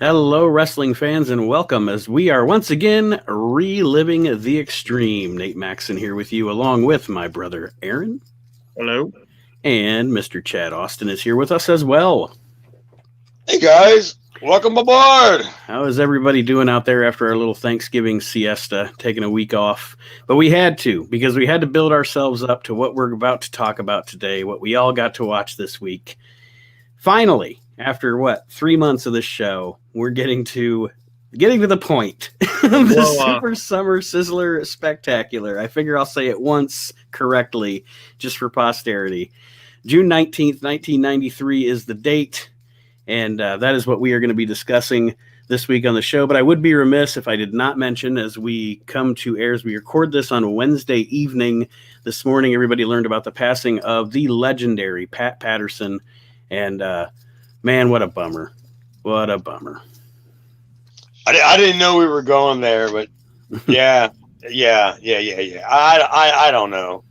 Hello, wrestling fans, and welcome as we are once again reliving the extreme. Nate Maxon here with you, along with my brother Aaron. Hello. And Mr. Chad Austin is here with us as well. Hey guys, welcome aboard. How is everybody doing out there after our little Thanksgiving siesta, taking a week off? But we had to, because we had to build ourselves up to what we're about to talk about today, what we all got to watch this week. Finally, after 3 months of this show, we're getting to the point of the Super Summer Sizzler Spectacular. I figure I'll say it once correctly, just for posterity. June 19th, 1993 is the date, and that is what we are going to be discussing this week on the show. But I would be remiss if I did not mention, as we come to air, as we record this on Wednesday evening, this morning everybody learned about the passing of the legendary Pat Patterson, and man, what a bummer. What a bummer. I didn't know we were going there, but yeah. I don't know.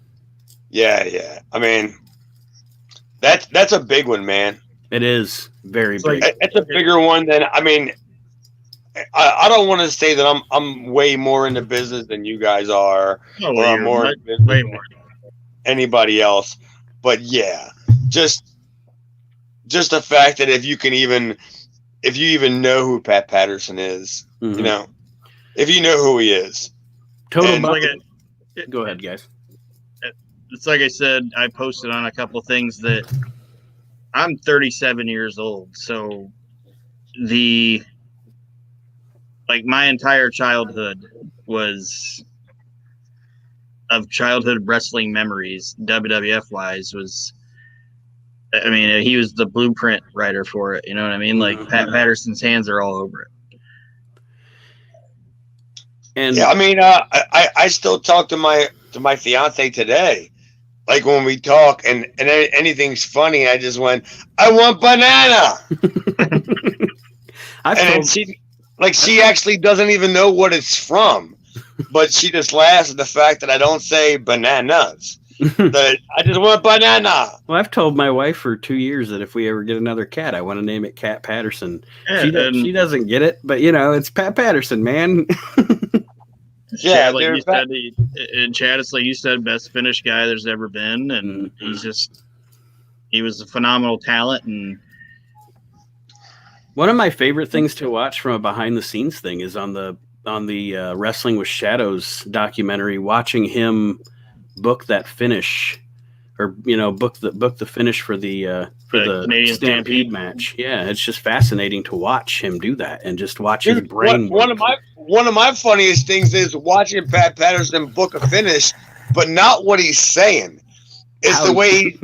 Yeah. I mean, that's a big one, man. It is very big. It's a bigger one than, I mean, I don't want to say that I'm way more into business than you guys are, or I'm way more than anybody else. But yeah, just the fact that if you even know who Pat Patterson is, you know, if you know who he is. Go ahead, guys. It's like I said, I posted on a couple things that I'm 37 years old. So my entire childhood was of childhood wrestling memories, WWF wise, he was the blueprint writer for it. You know what I mean? Like Pat Patterson's hands are all over it. And yeah, I mean, I still talk to my fiance today. Like when we talk and anything's funny, I just went, I want banana. She actually doesn't even know what it's from, but she just laughs at the fact that I don't say bananas. That I just want banana. Well, I've told my wife for 2 years that if we ever get another cat, I want to name it Cat Patterson. Yeah, she doesn't get it, but it's Pat Patterson, man. Yeah, like you said, in Chad, it's like you said, best Finnish guy there's ever been, and he was a phenomenal talent. And one of my favorite things to watch from a behind the scenes thing is on the Wrestling with Shadows documentary, watching him book that finish, or book the finish for the Canadian Stampede match. Yeah, it's just fascinating to watch him do that and just watch his brain. One of my funniest things is watching Pat Patterson book a finish, but not what he's saying. It's the way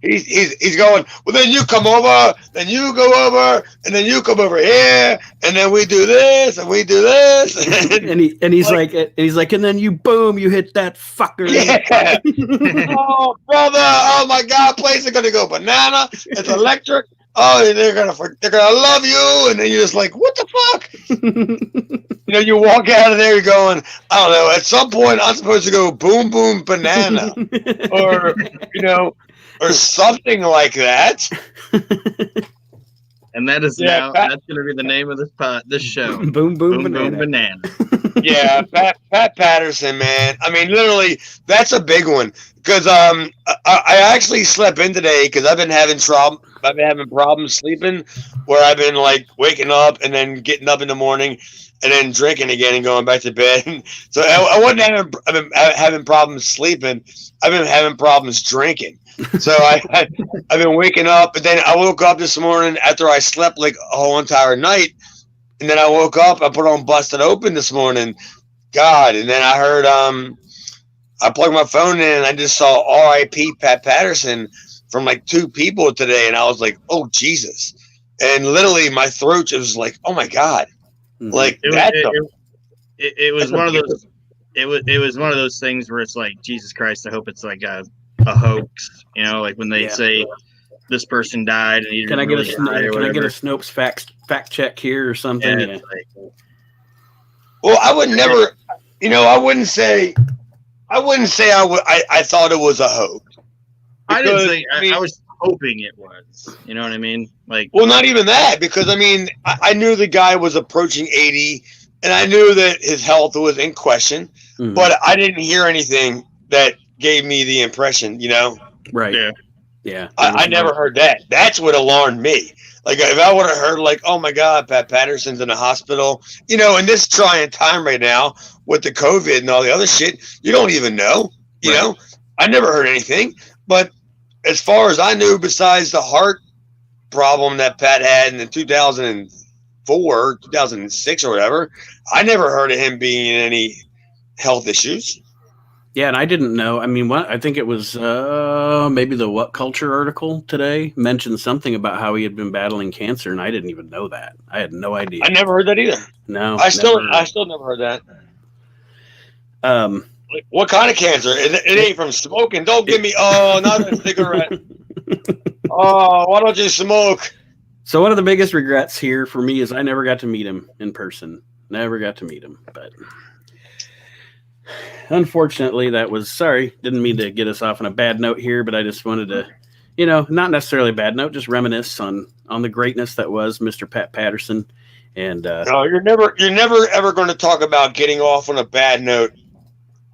he's going. Well, then you come over, then you go over, and then you come over here, and then we do this, and we do this, and he's like, and then you hit that fucker. Yeah. Oh, brother! Oh my God! Place is gonna go banana. It's electric. Oh, they're gonna love you, and then you're just like, what the fuck? You walk out of there, you're going, I don't know. At some point, I'm supposed to go boom boom banana, or or something like that. And that is that's going to be the name of this show. Boom boom banana. Yeah, Pat Patterson, man. I mean, literally, that's a big one. Because I actually slept in today because I've been having problems sleeping, where I've been like waking up and then getting up in the morning and then drinking again and going back to bed. So I wasn't having problems sleeping. I've been having problems drinking. So I've been waking up, and then I woke up this morning after I slept like a whole entire night, and then I woke up. I put on Busted Open this morning, God, and then I heard I plugged my phone in, and I just saw R.I.P. Pat Patterson from like 2 people today, and I was like, oh Jesus! And literally my throat was like, oh my God, like it was one of those. It was one of those things where it's like, Jesus Christ, I hope it's like a hoax, like when they say this person died and he can I get a Snopes fact check here or something? Yeah. Well, I would never, I wouldn't say I thought it was a hoax. I didn't say. hoping it was. You know what I mean? Like, well, not even that, because I mean, I knew the guy was approaching 80, and I knew that his health was in question, but I didn't hear anything that gave me the impression, Right. Yeah. Yeah. I never heard that. That's what alarmed me. Like, if I would have heard, like, oh my God, Pat Patterson's in the hospital, in this trying time right now with the COVID and all the other shit, you don't even know, you know? I never heard anything. But as far as I knew, besides the heart problem that Pat had in 2004, 2006 or whatever, I never heard of him being in any health issues. Yeah, and I didn't know. I mean, I think it was maybe the What Culture article today mentioned something about how he had been battling cancer, and I didn't even know that. I had no idea. I never heard that either. No, I still never heard that. What kind of cancer? It ain't from smoking. Don't give me. Oh, not a cigarette. Oh, why don't you smoke? So one of the biggest regrets here for me is I never got to meet him in person. Never got to meet him, but. Unfortunately, didn't mean to get us off on a bad note here, but I just wanted to, not necessarily a bad note, just reminisce on the greatness that was Mr. Pat Patterson. And no, you're never ever going to talk about getting off on a bad note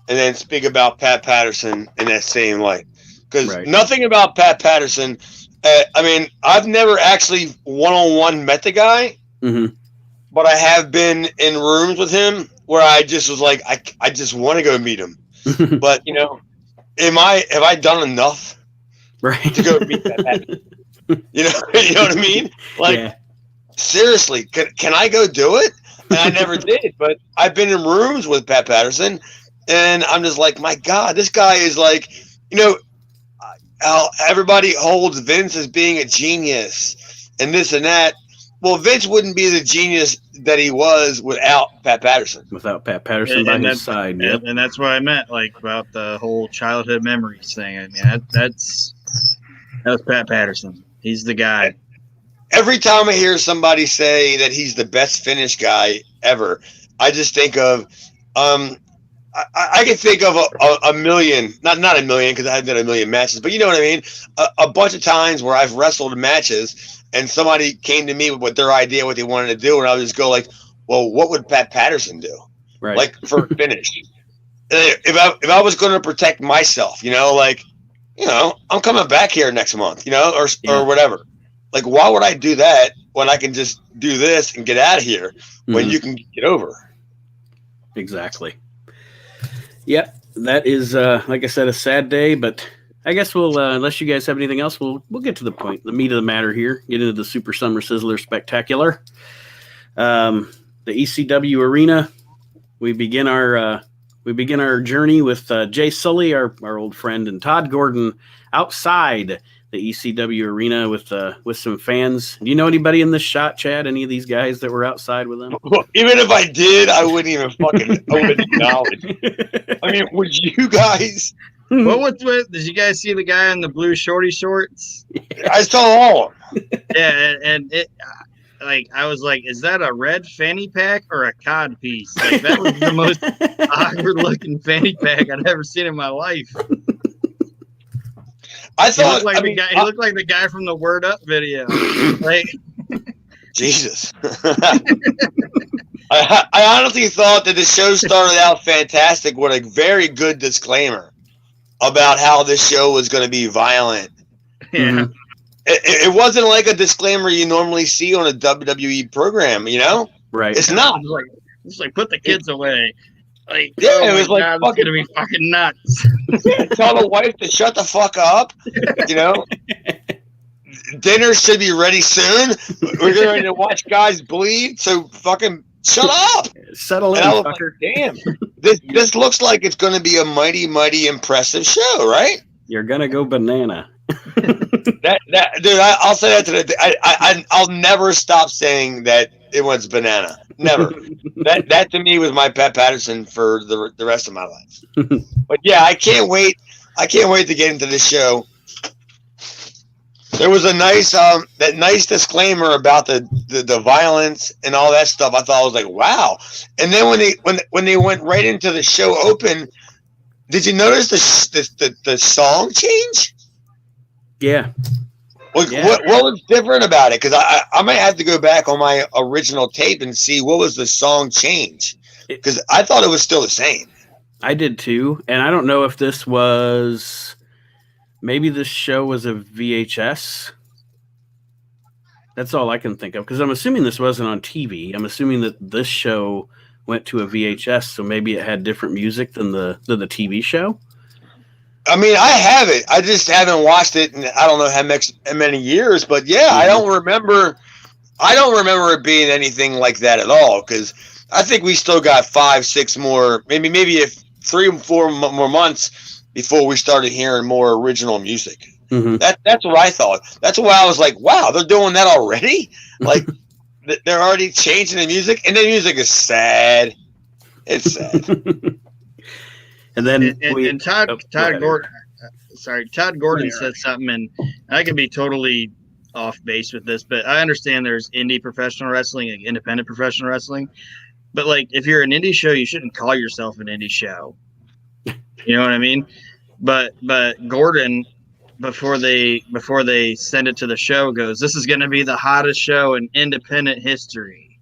and then speak about Pat Patterson in that same light, because nothing about Pat Patterson. I mean, I've never actually one-on-one met the guy, but I have been in rooms with him where I just was like, I just want to go meet him. But, have I done enough to go meet that Pat? You know what I mean? Like, seriously, can I go do it? And I never did, but I've been in rooms with Pat Patterson, and I'm just like, my God, this guy is like, how everybody holds Vince as being a genius and this and that. Well, Vince wouldn't be the genius that he was without Pat Patterson. Without Pat Patterson by his side, and that's what I meant, like, about the whole childhood memories thing. I mean, that was Pat Patterson. He's the guy. Every time I hear somebody say that he's the best finish guy ever, I just think of, I can think of a million, not a million because I haven't done a million matches, but you know what I mean? A bunch of times where I've wrestled matches and somebody came to me with their idea what they wanted to do, and I would just go like, well, what would Pat Patterson do? Right. Like, for a finish. If I was going to protect myself, I'm coming back here next month, or whatever. Like, why would I do that when I can just do this and get out of here when you can get over? Exactly. Yep, that is, like I said, a sad day, but I guess we'll, unless you guys have anything else, we'll get to the point, the meat of the matter here, get into the Super Summer Sizzler Spectacular. The ECW Arena, we begin our journey with Jay Sully, our old friend, and Todd Gordon outside the ECW Arena with some fans. Do you know anybody in this shot, Chad? Any of these guys that were outside with them? Well, even if I did, I wouldn't even I wouldn't acknowledge. I mean, would you guys? What was with? Did you guys see the guy in the blue shorty shorts? I saw all of them. Yeah, and it, I was like, is that a red fanny pack or a cod piece? Like, that was the most awkward looking fanny pack I'd ever seen in my life. I thought he looked like the guy from the Word Up video. Like, Jesus. I honestly thought that the show started out fantastic with a very good disclaimer about how this show was going to be violent. Yeah. It wasn't like a disclaimer you normally see on a WWE program, Right. It's not. It's like put the kids away. Like, yeah, it was like, God, it's gonna be fucking nuts. Tell the wife to shut the fuck up. Dinner should be ready soon. We're going to watch guys bleed, so fucking shut up. Settle in, fucker. Like, damn, this looks like it's going to be a mighty, mighty impressive show, right? You're gonna go banana. Dude, I'll say that today. I'll never stop saying that it was banana. Never. that to me was my Pat Patterson for the rest of my life. But yeah, I can't wait. I can't wait to get into this show. There was a nice that nice disclaimer about the violence and all that stuff. I thought I was like, wow. And then when they went right into the show open, did you notice the song change? Yeah. What was different about it? Because I might have to go back on my original tape and see what was the song change. Because I thought it was still the same. I did too, and I don't know if this was maybe this show was a VHS. That's all I can think of, because I'm assuming this wasn't on TV. I'm assuming that this show went to a VHS, so maybe it had different music than the TV show. I mean, I have it. I just haven't watched it in I don't know how many years, but yeah, I don't remember it being anything like that at all, because I think we still got 5, 6 more, maybe if 3 or 4 more months before we started hearing more original music. Mm-hmm. That's what I thought. That's why I was like, wow, they're doing that already? Like, they're already changing the music? And the music is sad. It's sad. And then Todd Gordon said something, and I could be totally off base with this, but I understand there's indie professional wrestling and independent professional wrestling. But like, if you're an indie show, you shouldn't call yourself an indie show. You know what I mean? But Gordon, before they send it to the show, goes, "This is going to be the hottest show in independent history."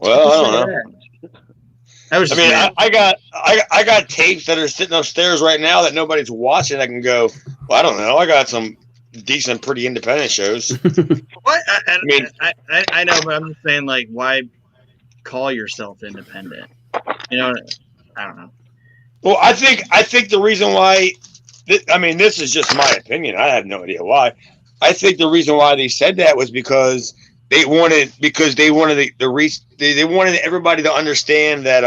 Well, I don't know. I got tapes that are sitting upstairs right now that nobody's watching. I can go, well, I don't know. I got some decent, pretty independent shows. What? I know, but I'm just saying, like, why call yourself independent? You know, I don't know. Well, I think the reason why, this is just my opinion. I have no idea why. I think the reason why they said that was because they wanted they wanted everybody to understand that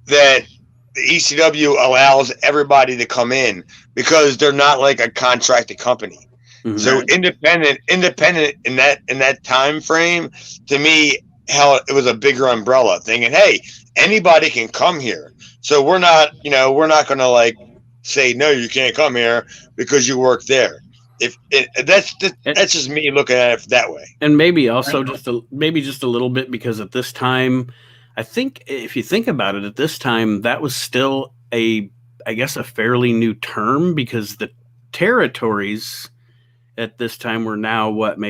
that the ECW allows everybody to come in because they're not like a contracted company. Mm-hmm. So independent in that time frame, to me, hell, it was a bigger umbrella thing. And hey, anybody can come here. So we're not going to like say no, you can't come here because you work there. That's just me looking at it that way. And maybe also just a little bit, because at this time, I think if you think about it, at this time that was still a fairly new term, because the territories at this time were now when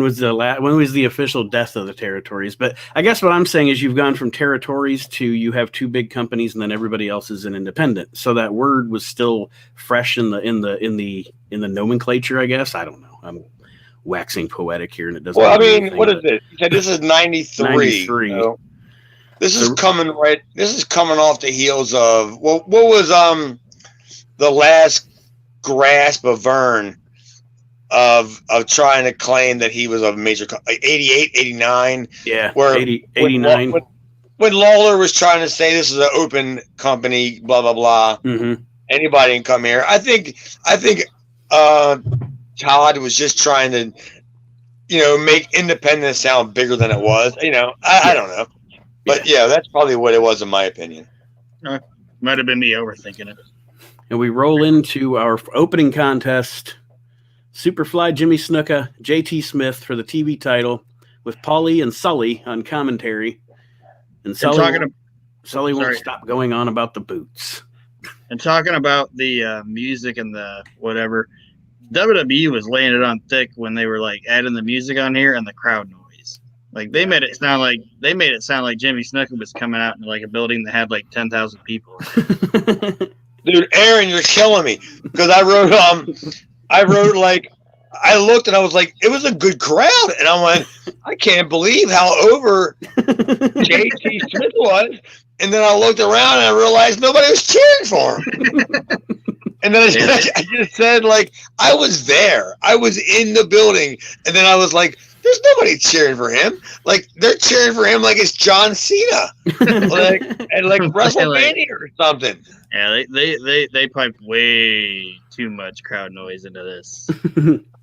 was the official death of the territories? But I guess what I'm saying is you've gone from territories to you have 2 big companies and then everybody else is an independent. So that word was still fresh in the nomenclature, I guess. I don't know. I'm waxing poetic here, and it doesn't. Well, what is it? This is 93. 93. So this is coming off the heels of what was the last grasp of Vern of trying to claim that he was a major, like 88, 89. Yeah, where 89. When Lawler was trying to say this is an open company, blah, blah, blah. Mm-hmm. Anybody can come here. I think Todd was just trying to, make independence sound bigger than it was. I don't know. But yeah, that's probably what it was in my opinion. Might have been me overthinking it. And we roll into our opening contest. Superfly Jimmy Snuka, JT Smith for the TV title, with Paulie and Sully on commentary. And Sully won't stop going on about the boots. And talking about the music and the whatever, WWE was laying it on thick when they were like adding the music on here and the crowd noise. Like they made it sound like Jimmy Snuka was coming out in like a building that had like 10,000 people. Dude, Aaron, you're killing me, because I wrote I looked and I was like, it was a good crowd. And I went, I can't believe how over JT Smith was. And then I looked around and I realized nobody was cheering for him. And then I just said, like, I was there. I was in the building. And then I was like, there's nobody cheering for him. Like, they're cheering for him like it's John Cena. like WrestleMania or something. Yeah, they piped way too much crowd noise into this.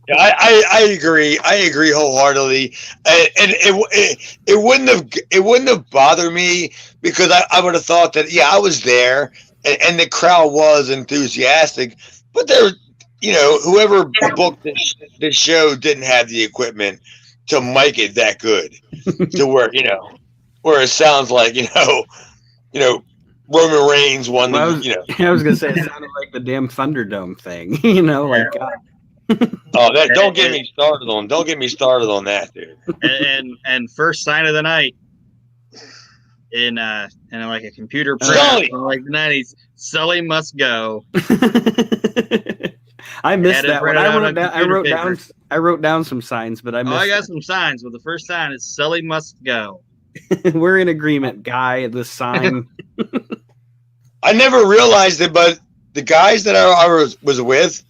Yeah, I agree. I agree wholeheartedly. And it wouldn't have bothered me, because I would have thought that, yeah, I was there and the crowd was enthusiastic, but whoever booked this show didn't have the equipment to mic it that good to where, where it sounds like, Roman Reigns won the, I was gonna say it sounded like the damn Thunderdome thing, you know, like God. Oh, don't get me started on that, dude. And first sign of the night in like a computer print Sully! from like the 90s, Sully must go. I missed that one. I wrote down some signs, but I missed. I got some signs, but the first sign is Sully must go. We're in agreement, Guy. The sign. I never realized it, but the guys that I was with,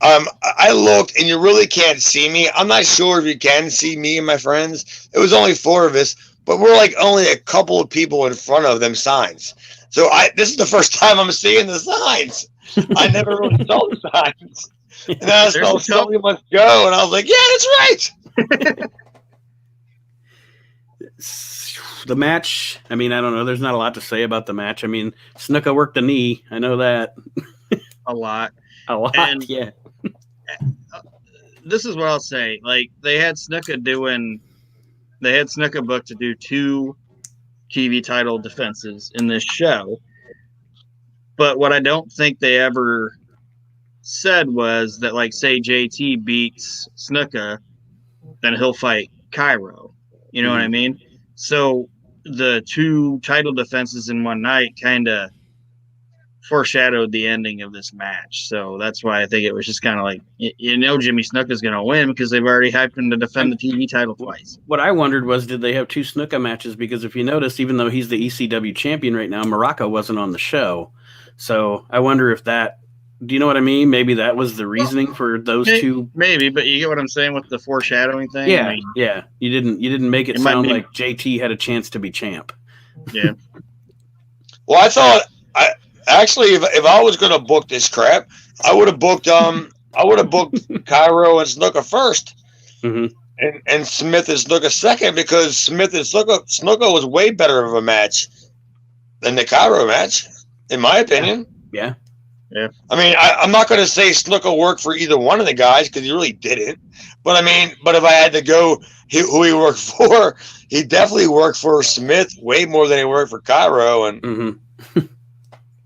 I looked, and you really can't see me. I'm not sure if you can see me and my friends. It was only 4 of us, but we're like only a couple of people in front of them signs. So this is the first time I'm seeing the signs. I never really saw the signs. And then I saw Sully must go, and I was like, yeah, that's right. The match, I mean, I don't know. There's not a lot to say about the match. I mean, Snuka worked the knee. I know that. A lot. And, yeah. This is what I'll say. Like, they had Snuka booked to do 2 TV title defenses in this show. But what I don't think they ever said was that, like, say JT beats Snuka, then he'll fight Cairo. You know what I mean? So the 2 title defenses in one night kind of foreshadowed the ending of this match. So that's why I think it was just kind of like, Jimmy Snuka's going to win because they've already hyped him to defend the TV title twice. What I wondered was, did they have 2 Snuka matches? Because if you notice, even though he's the ECW champion right now, Morocco wasn't on the show. So I wonder if that, do you know what I mean? Maybe that was the reasoning for those 2. Maybe, but you get what I'm saying with the foreshadowing thing? Yeah, I mean, yeah. You didn't make it sound like JT had a chance to be champ. Yeah. Well, I thought, actually, if I was going to book this crap, I would have booked Cairo and Snuka first, and Smith and Snuka second, because Smith and Snuka was way better of a match than the Cairo match, in my opinion. Yeah. Yeah. I mean, I'm not going to say Snuka worked for either one of the guys because he really didn't. But I mean, if I had to go who he worked for, he definitely worked for Smith way more than he worked for Cairo. And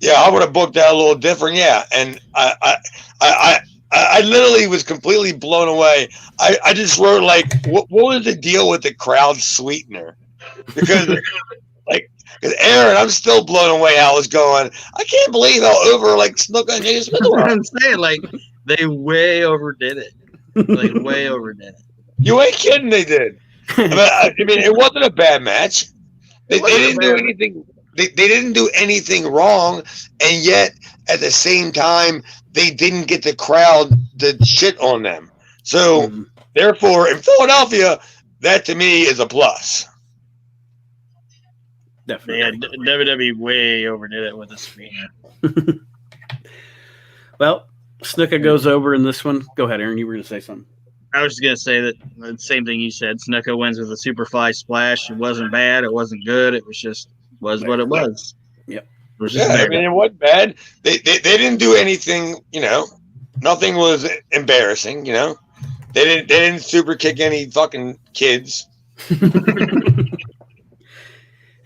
yeah, I would have booked that a little different. Yeah, and I literally was completely blown away. I just wrote like, what was the deal with the crowd sweetener? Because because Aaron, I'm still blown away how it's going. I can't believe how over Snuka and Jay Smith were. I'm saying, they way overdid it. Way overdid it. You ain't kidding, they did. I mean, it wasn't a bad match. They didn't do anything. They didn't do anything wrong, and yet at the same time, they didn't get the crowd to shit on them. So, therefore, in Philadelphia, that to me is a plus. Definitely. Yeah, WWE way overdid it with the screen. Well, Snuka goes over in this one. Go ahead, Aaron. You were going to say something. I was just going to say that the same thing you said. Snuka wins with a Superfly splash. It wasn't bad. It wasn't good. It was just what it was. Yep. I mean, it wasn't bad. They didn't do anything. Nothing was embarrassing. They didn't super kick any fucking kids.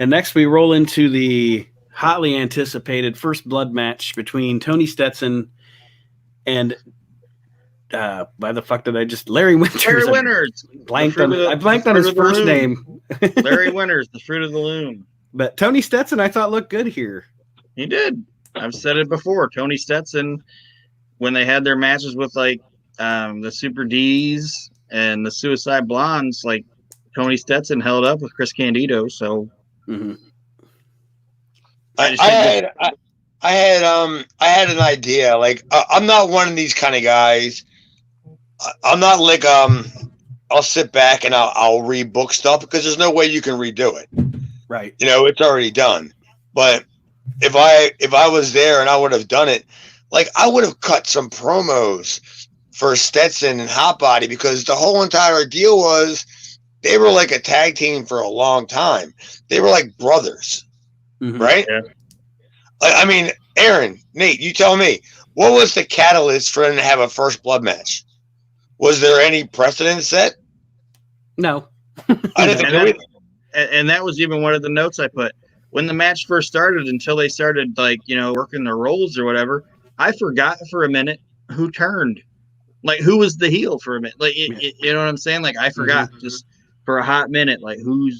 And next we roll into the hotly anticipated first blood match between Tony Stetson and why the fuck did I just Larry Winters? Larry Winters. I blanked on his first name. Larry Winters, the fruit of the loom. But Tony Stetson, I thought looked good here. He did. I've said it before. Tony Stetson, when they had their matches with the Super D's and the Suicide Blondes, Tony Stetson held up with Chris Candido. So. I had an idea. I'm not one of these kind of guys. I'm not I'll sit back and I'll rebook stuff because there's no way you can redo it. Right. It's already done. But if I was there and I would have done it, I would have cut some promos for Stetson and Hot Body, because the whole entire deal was they were like a tag team for a long time. They were like brothers, right? Yeah. I mean, Aaron, Nate, you tell me, what was the catalyst for them to have a first blood match? Was there any precedent set? No. I didn't think and that was even one of the notes I put. when the match first started until they started working their roles or whatever, I forgot for a minute who turned, like who was the heel for a minute. Like you know what I'm saying? Like I forgot just for a hot minute, like who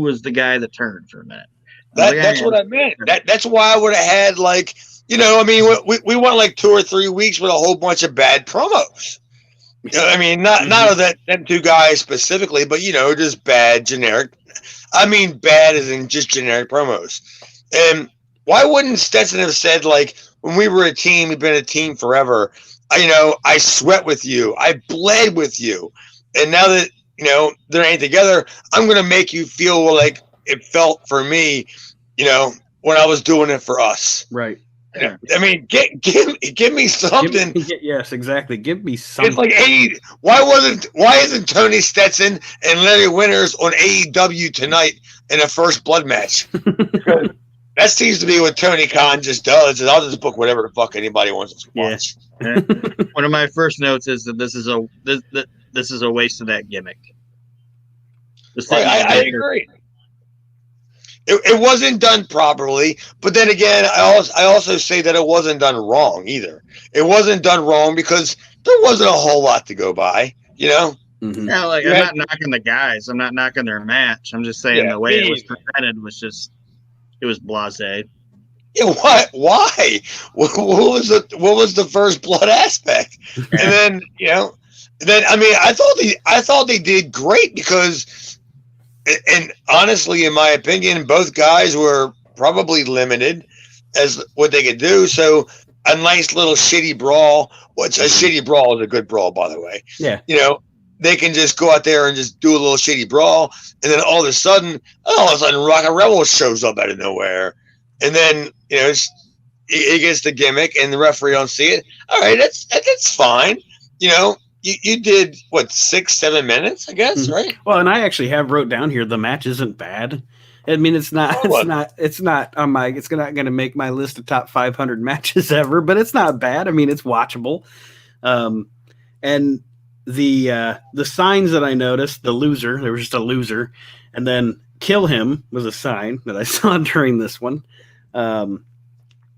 was the guy that turned for a minute. That's what I meant. That's why I would have had we went like 2 or 3 weeks with a whole bunch of bad promos. I mean, not of them two guys specifically, but just bad generic. I mean, bad as in just generic promos. And why wouldn't Stetson have said, like, when we were a team, we've been a team forever. I sweat with you, I bled with you, and now that they ain't together, I'm gonna make you feel like it felt for me, when I was doing it for us. Right. Yeah. I mean, give me something. Yes, exactly. Give me something. It's like, hey, why isn't Tony Stetson and Larry Winters on AEW tonight in a first blood match? That seems to be what Tony Khan just does. Is I'll just book whatever the fuck anybody wants to watch. Yeah. One of my first notes is that this is a waste of that gimmick. I agree. It wasn't done properly, but then again, I also say that it wasn't done wrong either. It wasn't done wrong because there wasn't a whole lot to go by, Mm-hmm. Yeah, I'm not knocking the guys. I'm not knocking their match. I'm just saying the way it was presented was just, it was blasé. Yeah, why? What was the first blood aspect? And then I thought they did great because. And honestly, in my opinion, both guys were probably limited as what they could do. So a nice little shitty brawl, which a shitty brawl is a good brawl, by the way. Yeah. They can just go out there and just do a little shitty brawl. And then all of a sudden Rock and Rebel shows up out of nowhere. And then, it gets the gimmick and the referee don't see it. All right, that's fine. You did what 6-7 minutes, I guess, right? Well, and I actually have wrote down here the match isn't bad. I mean, it's not on my. It's not going to make my list of top 500 matches ever, but it's not bad. I mean, it's watchable. And the signs that I noticed, the loser, there was just a loser, and then kill him was a sign that I saw during this one.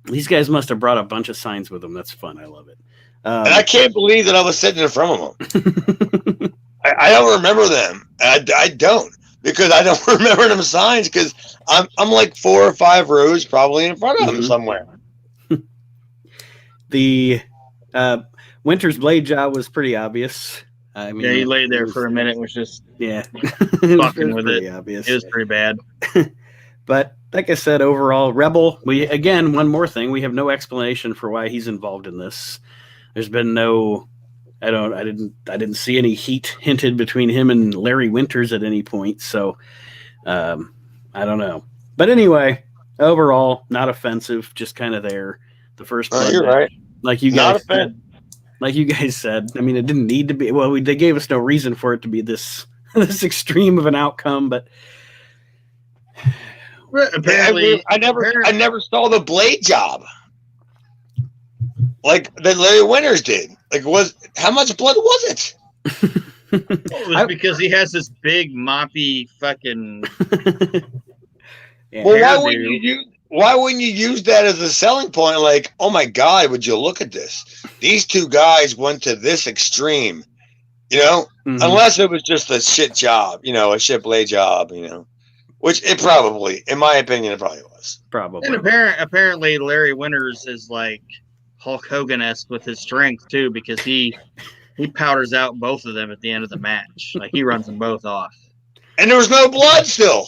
These guys must have brought a bunch of signs with them. That's fun. I love it. And I can't believe that I was sitting in front of them. I don't remember them. I don't, because I don't remember them signs because I'm like 4 or 5 rows probably in front of them somewhere. The Winter's blade job was pretty obvious. I mean, he laid there for a minute, was just fucking with it. Obvious. It was pretty bad. But like I said, overall, Rebel. One more thing. We have no explanation for why he's involved in this. There's been no, I didn't see any heat hinted between him and Larry Winters at any point. So, I don't know. But anyway, overall, not offensive, just kind of there. The first blood you're match, right. like you guys said. I mean, it didn't need to be. Well, they gave us no reason for it to be this extreme of an outcome, but apparently, I never saw the blade job. Like that Larry Winters did. Like, how much blood was it? It was because he has this big moppy fucking. Well, why wouldn't you use that as a selling point? Like, oh my God, would you look at this? These two guys went to this extreme, unless it was just a shit job, a shit blade job, which it probably, in my opinion, it probably was. Probably. And apparently Larry Winters is like Hulk Hogan-esque with his strength too, because he powders out both of them at the end of the match. Like he runs them both off. And there was no blood still.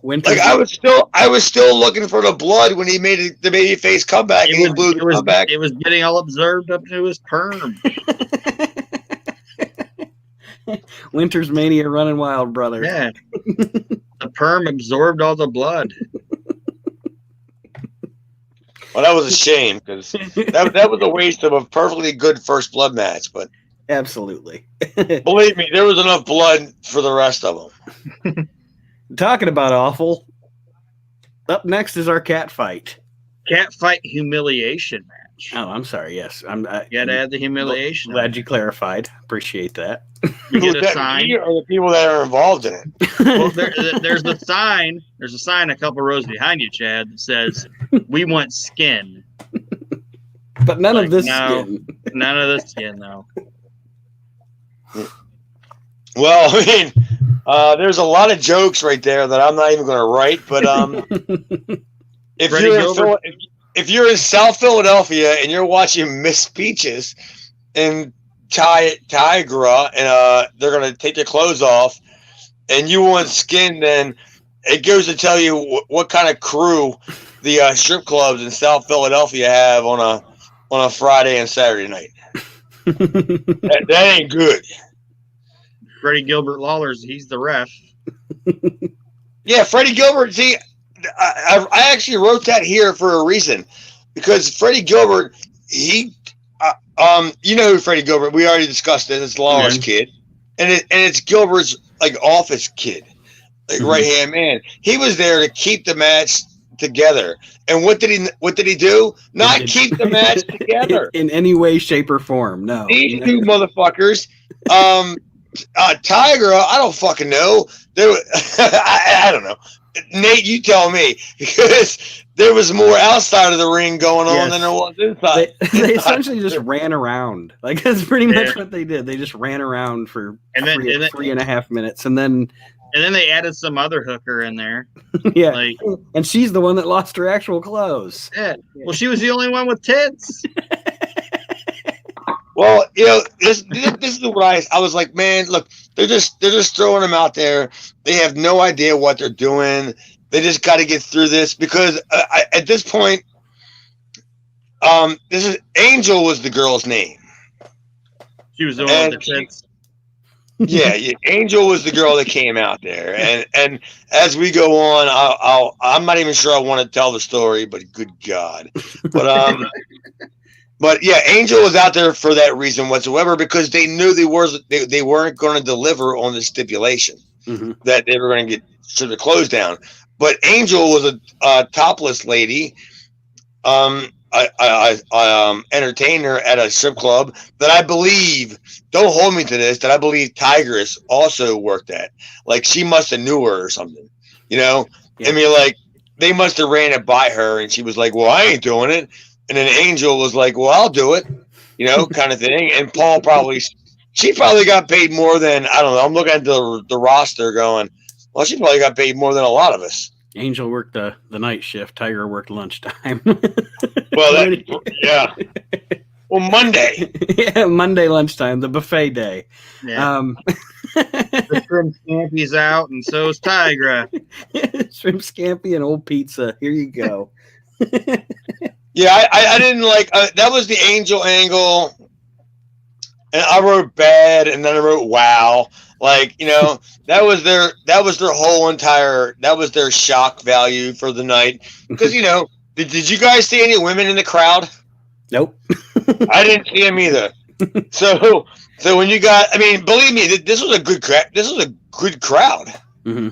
Like I was still looking for the blood when he made the babyface comeback and he blew the comeback. It was getting all observed up to his perm. Winter's mania running wild, brother. Yeah. The perm absorbed all the blood. Well, that was a shame because that was a waste of a perfectly good first blood match. But absolutely, believe me, there was enough blood for the rest of them. Talking about awful. Up next is our cat fight. Cat fight humiliation match. match. Oh, I'm sorry. Yes, You got to add the humiliation. Glad you clarified. Appreciate that. You get Who's a that, sign. me or the people that are involved in it? Well, there's a sign. There's a sign a couple rows behind you, Chad, that says, "We want skin." But none of this no, skin. None of this skin, though. Well, I mean, there's a lot of jokes right there that I'm not even going to write. But if Freddie you're Gilbert. if you're in South Philadelphia and you're watching Miss Peaches and Tigra, and they're going to take their clothes off, and you want skin, then it goes to tell you what kind of crew the strip clubs in South Philadelphia have on a Friday and Saturday night. that ain't good. Freddie Gilbert Lawler's, he's the ref. Yeah, Freddie Gilbert. See, I actually wrote that here for a reason, because Freddie Gilbert, you know who Freddie Gilbert? We already discussed it. It's Lawler's kid, and it's Gilbert's like office kid, like right hand man. He was there to keep the match together. And what did he do? Not keep the match together in any way, shape, or form. No. These two motherfuckers. Tiger, I don't fucking know. I don't know. Nate, you tell me, because there was more outside of the ring going on than there was inside. They essentially just ran around. Like, that's pretty much what they did. They just ran around for 3.5 minutes, and then they added some other hooker in there. Yeah, and she's the one that lost her actual clothes. Yeah. Well, she was the only one with tits. Well, you know, this is what I was like, man, look, they're just throwing them out there. They have no idea what they're doing. They just got to get through this, because at this point, Angel was the girl's name. She was the one with the tits. Yeah, Angel was the girl that came out there, and as we go on, I'm not even sure I want to tell the story, but good God, But yeah, Angel was out there for that reason whatsoever, because they knew they weren't going to deliver on the stipulation that they were going to get sort of closed down. But Angel was a topless lady, entertainer at a strip club that I believe, don't hold me to this, that I believe Tigress also worked at. Like, she must have knew her or something, you know? Yeah. I mean, like, they must have ran it by her, and she was like, well, I ain't doing it. And then Angel was like, well, I'll do it, you know, kind of thing. And Paul she probably got paid more than, I don't know, I'm looking at the roster going, well, she probably got paid more than a lot of us. Angel worked the night shift. Tiger worked lunchtime. Well, yeah. Well, Monday. Yeah, Monday lunchtime, the buffet day. Yeah. The shrimp scampi's out, and so's Tigra. Shrimp scampi and old pizza. Here you go. Yeah, I didn't like that was the Angel angle, and I wrote bad, and then I wrote wow. Like, you know, that was their shock value for the night. Because, you know, did you guys see any women in the crowd? Nope. I didn't see them either. So when you got, I mean, believe me, this was a good crowd. This was a good crowd. Mm-hmm.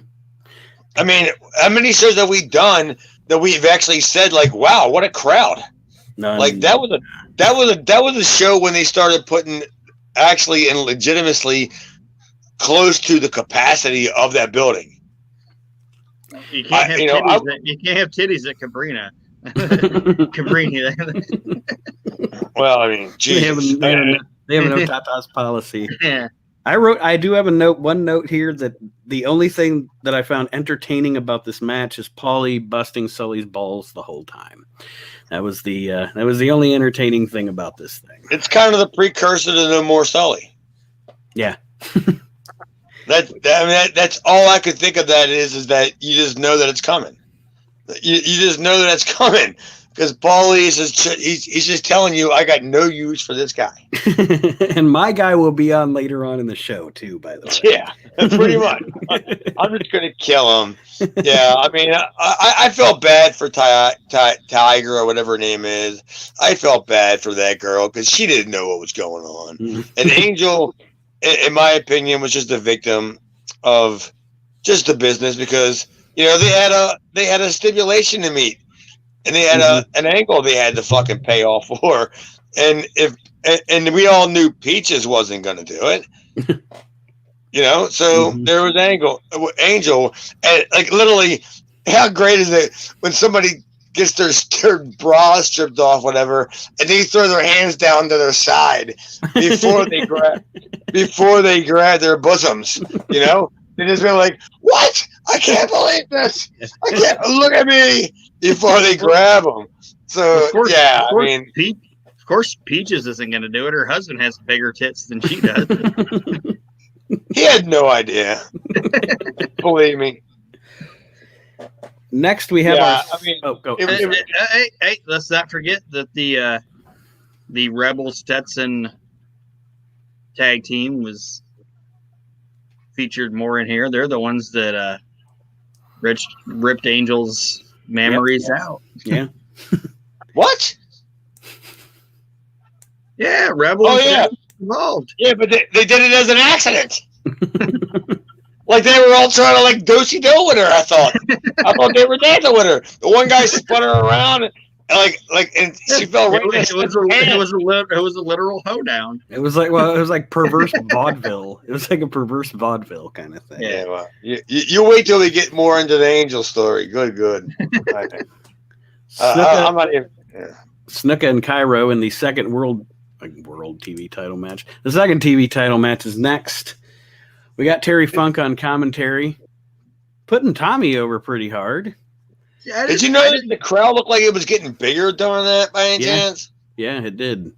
I mean, how many shows have we done that we've actually said, like, wow, what a crowd? None. Like, that was a show when they started putting actually and legitimately close to the capacity of that building. You can't have titties at Cabrina. Cabrini. Well, I mean, Jesus. They have no tatas policy. Yeah. I do have one note here that the only thing that I found entertaining about this match is Paulie busting Sully's balls the whole time. That was the only entertaining thing about this thing. It's kind of the precursor to No More Sully. Yeah. That's all I could think of. That is that you just know that it's coming. You just know that it's coming. Because Paulie is he's just telling you, I got no use for this guy. And my guy will be on later on in the show, too, by the way. Yeah, pretty much. I'm just going to kill him. Yeah, I mean, I felt bad for Tiger or whatever her name is. I felt bad for that girl because she didn't know what was going on. And Angel, in my opinion, was just a victim of just the business because, you know, they had a stipulation to meet. and they had an angle they had to fucking pay off for, and and we all knew Peaches wasn't going to do it. So there was Angel, and like literally, how great is it when somebody gets their bra stripped off, whatever, and they throw their hands down to their side before they grab their bosoms, They just been like, what? I can't believe this. I can't look at me before they grab them. So of course, Peaches isn't going to do it. Her husband has bigger tits than she does. He had no idea. Believe me. Next, we have go. Hey, let's not forget that the Rebel Stetson tag team was featured more in here. They're the ones that ripped Angel's memories out. Yeah. What? Yeah, Rebel. Oh yeah, involved. Yeah, but they did it as an accident. Like they were all trying to like do-si-do with her. I thought they were dancing with her. The one guy spun her around and and she fell right. It was a literal hoedown. It was like perverse vaudeville. It was like a perverse vaudeville kind of thing. Yeah, well, you wait till we get more into the Angel story. Good. I'm not even. Yeah. Snuka and Cairo in the second world TV title match. The second TV title match is next. We got Terry Funk on commentary, putting Tommy over pretty hard. Yeah, did you notice the crowd looked like it was getting bigger during that by any chance? Yeah, it did.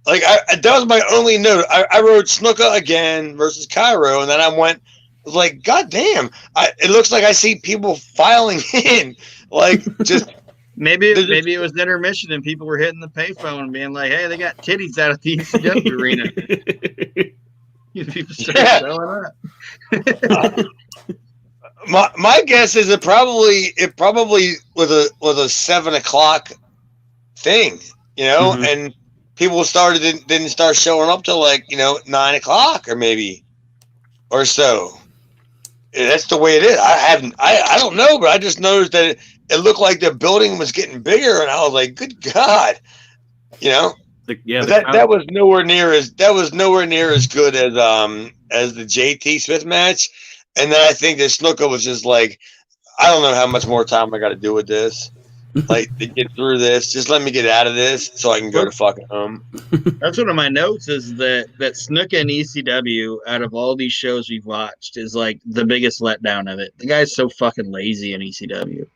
Like that was my only note. I wrote Snuka again versus Cairo, and then I was like, God damn! It looks like I see people filing in, like just. Maybe it was intermission and people were hitting the payphone and being like, "Hey, they got titties out at the ECW arena." People started showing up. My guess is it probably was a 7 o'clock thing, and people didn't start showing up till 9 o'clock or so. That's the way it is. I don't know, but I just noticed that it looked like the building was getting bigger, and I was like, "Good God," That was nowhere near as good as the JT Smith match, and then I think that Snuka was just like, I don't know how much more time I got to do with this, to get through this. Just let me get out of this so I can go to fucking home. That's one of my notes is that Snuka and ECW out of all these shows we've watched is like the biggest letdown of it. The guy's so fucking lazy in ECW.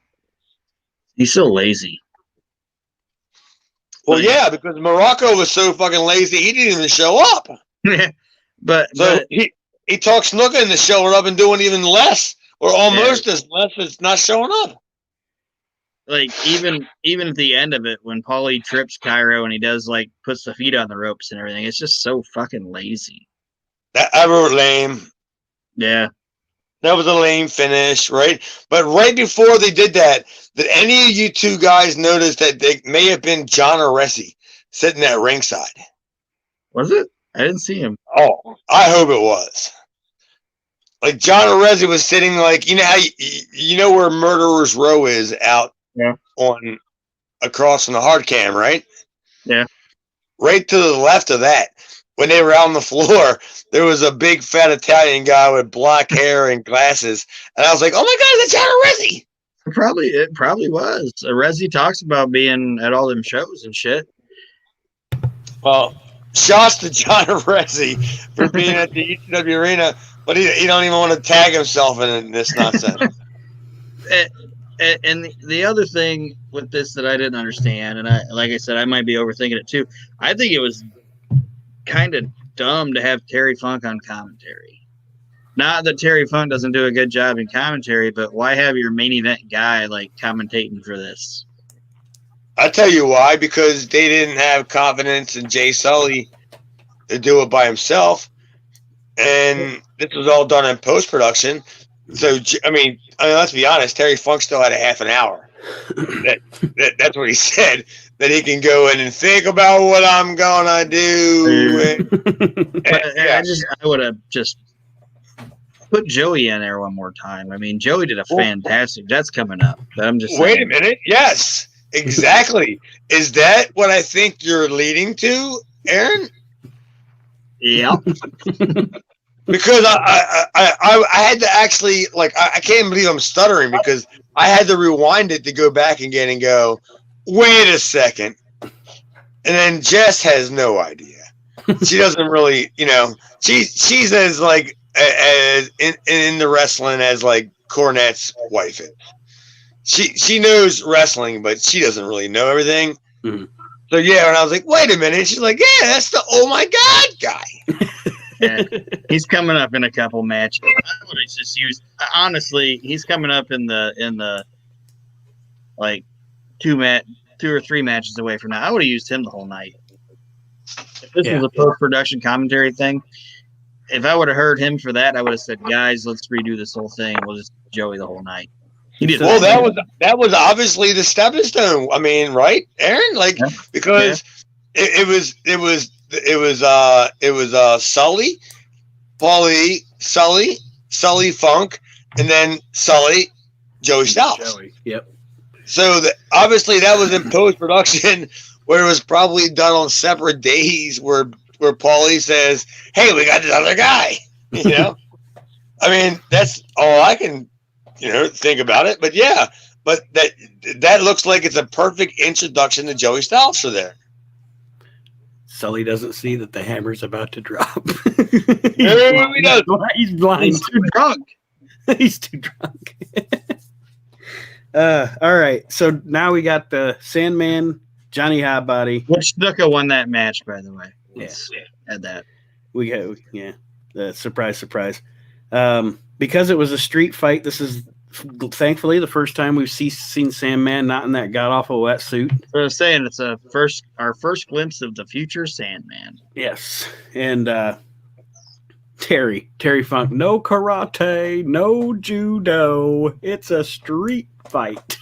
He's so lazy. Well, yeah, because Morocco was so fucking lazy, he didn't even show up. but he talks Snuka into showing up and doing even less, or almost as less as not showing up. Like even at the end of it, when Paulie trips Cairo and he does puts the feet on the ropes and everything, it's just so fucking lazy. I wrote lame. Yeah. That was a lame finish, right? But right before they did that, did any of you two guys notice that they may have been John Aresi sitting at ringside? Was it? I didn't see him. Oh, I hope it was. Like John Aresi was sitting how where Murderer's Row is out on across from the hard cam, right? Yeah. Right to the left of that. When they were out on the floor, there was a big fat Italian guy with black hair and glasses, and I was like, "Oh my God, that's John Aresi!" It probably was. Aresi talks about being at all them shows and shit. Well, shouts to John Aresi for being at the ECW arena, but he don't even want to tag himself in this nonsense. And the other thing with this that I didn't understand, and like I said, I might be overthinking it too. I think it was kind of dumb to have Terry Funk on commentary. Not that Terry Funk doesn't do a good job in commentary, but why have your main event guy commentating for this? I'll tell you why, because they didn't have confidence in Jay Sully to do it by himself. And this was all done in post-production. So, I mean, let's be honest, Terry Funk still had a half an hour. That's what he said. That he can go in and think about what I'm gonna do. I would have just put Joey in there one more time. I mean, Joey did a fantastic. That's coming up. But I'm just wait saying. a minute. Yes, exactly. Is that what I think you're leading to, Aaron? Yeah. Because I had to actually I can't believe I'm stuttering because I had to rewind it to go back again and go, wait a second. And then Jess has no idea. She doesn't really, she's as like as in the wrestling as like Cornette's wife is. She knows wrestling, but she doesn't really know everything. Mm-hmm. So yeah, and I was like, wait a minute. She's like, yeah, that's the oh my god guy. Yeah, he's coming up in a couple matches. I would have just used honestly. He's coming up in the like two or three matches away from now. I would have used him the whole night. If this was a post-production commentary thing, if I would have heard him for that, I would have said, "Guys, let's redo this whole thing. We'll just Joey the whole night." He did. Well, that was obviously the stepping stone. I mean, right, Aaron? Like because it was Sully, Paulie, Sully Funk, and then Sully, Joey Styles. Joey. Yep. So obviously that was in post production, where it was probably done on separate days. Where Paulie says, "Hey, we got this other guy." I mean, that's all I can think about it. But yeah, but that looks like it's a perfect introduction to Joey Styles for there. Sully doesn't see that the hammer's about to drop. He's blind. He's too drunk. He's too drunk. All right. So now we got the Sandman, Johnny Hotbody. Which Snuka won that match, by the way. Yes. Had that. We got surprise. Because it was a street fight, this is thankfully the first time we've seen Sandman not in that god awful wetsuit. I was saying it's our first glimpse of the future Sandman. Yes, and Terry Funk, no karate, no judo. It's a street fight.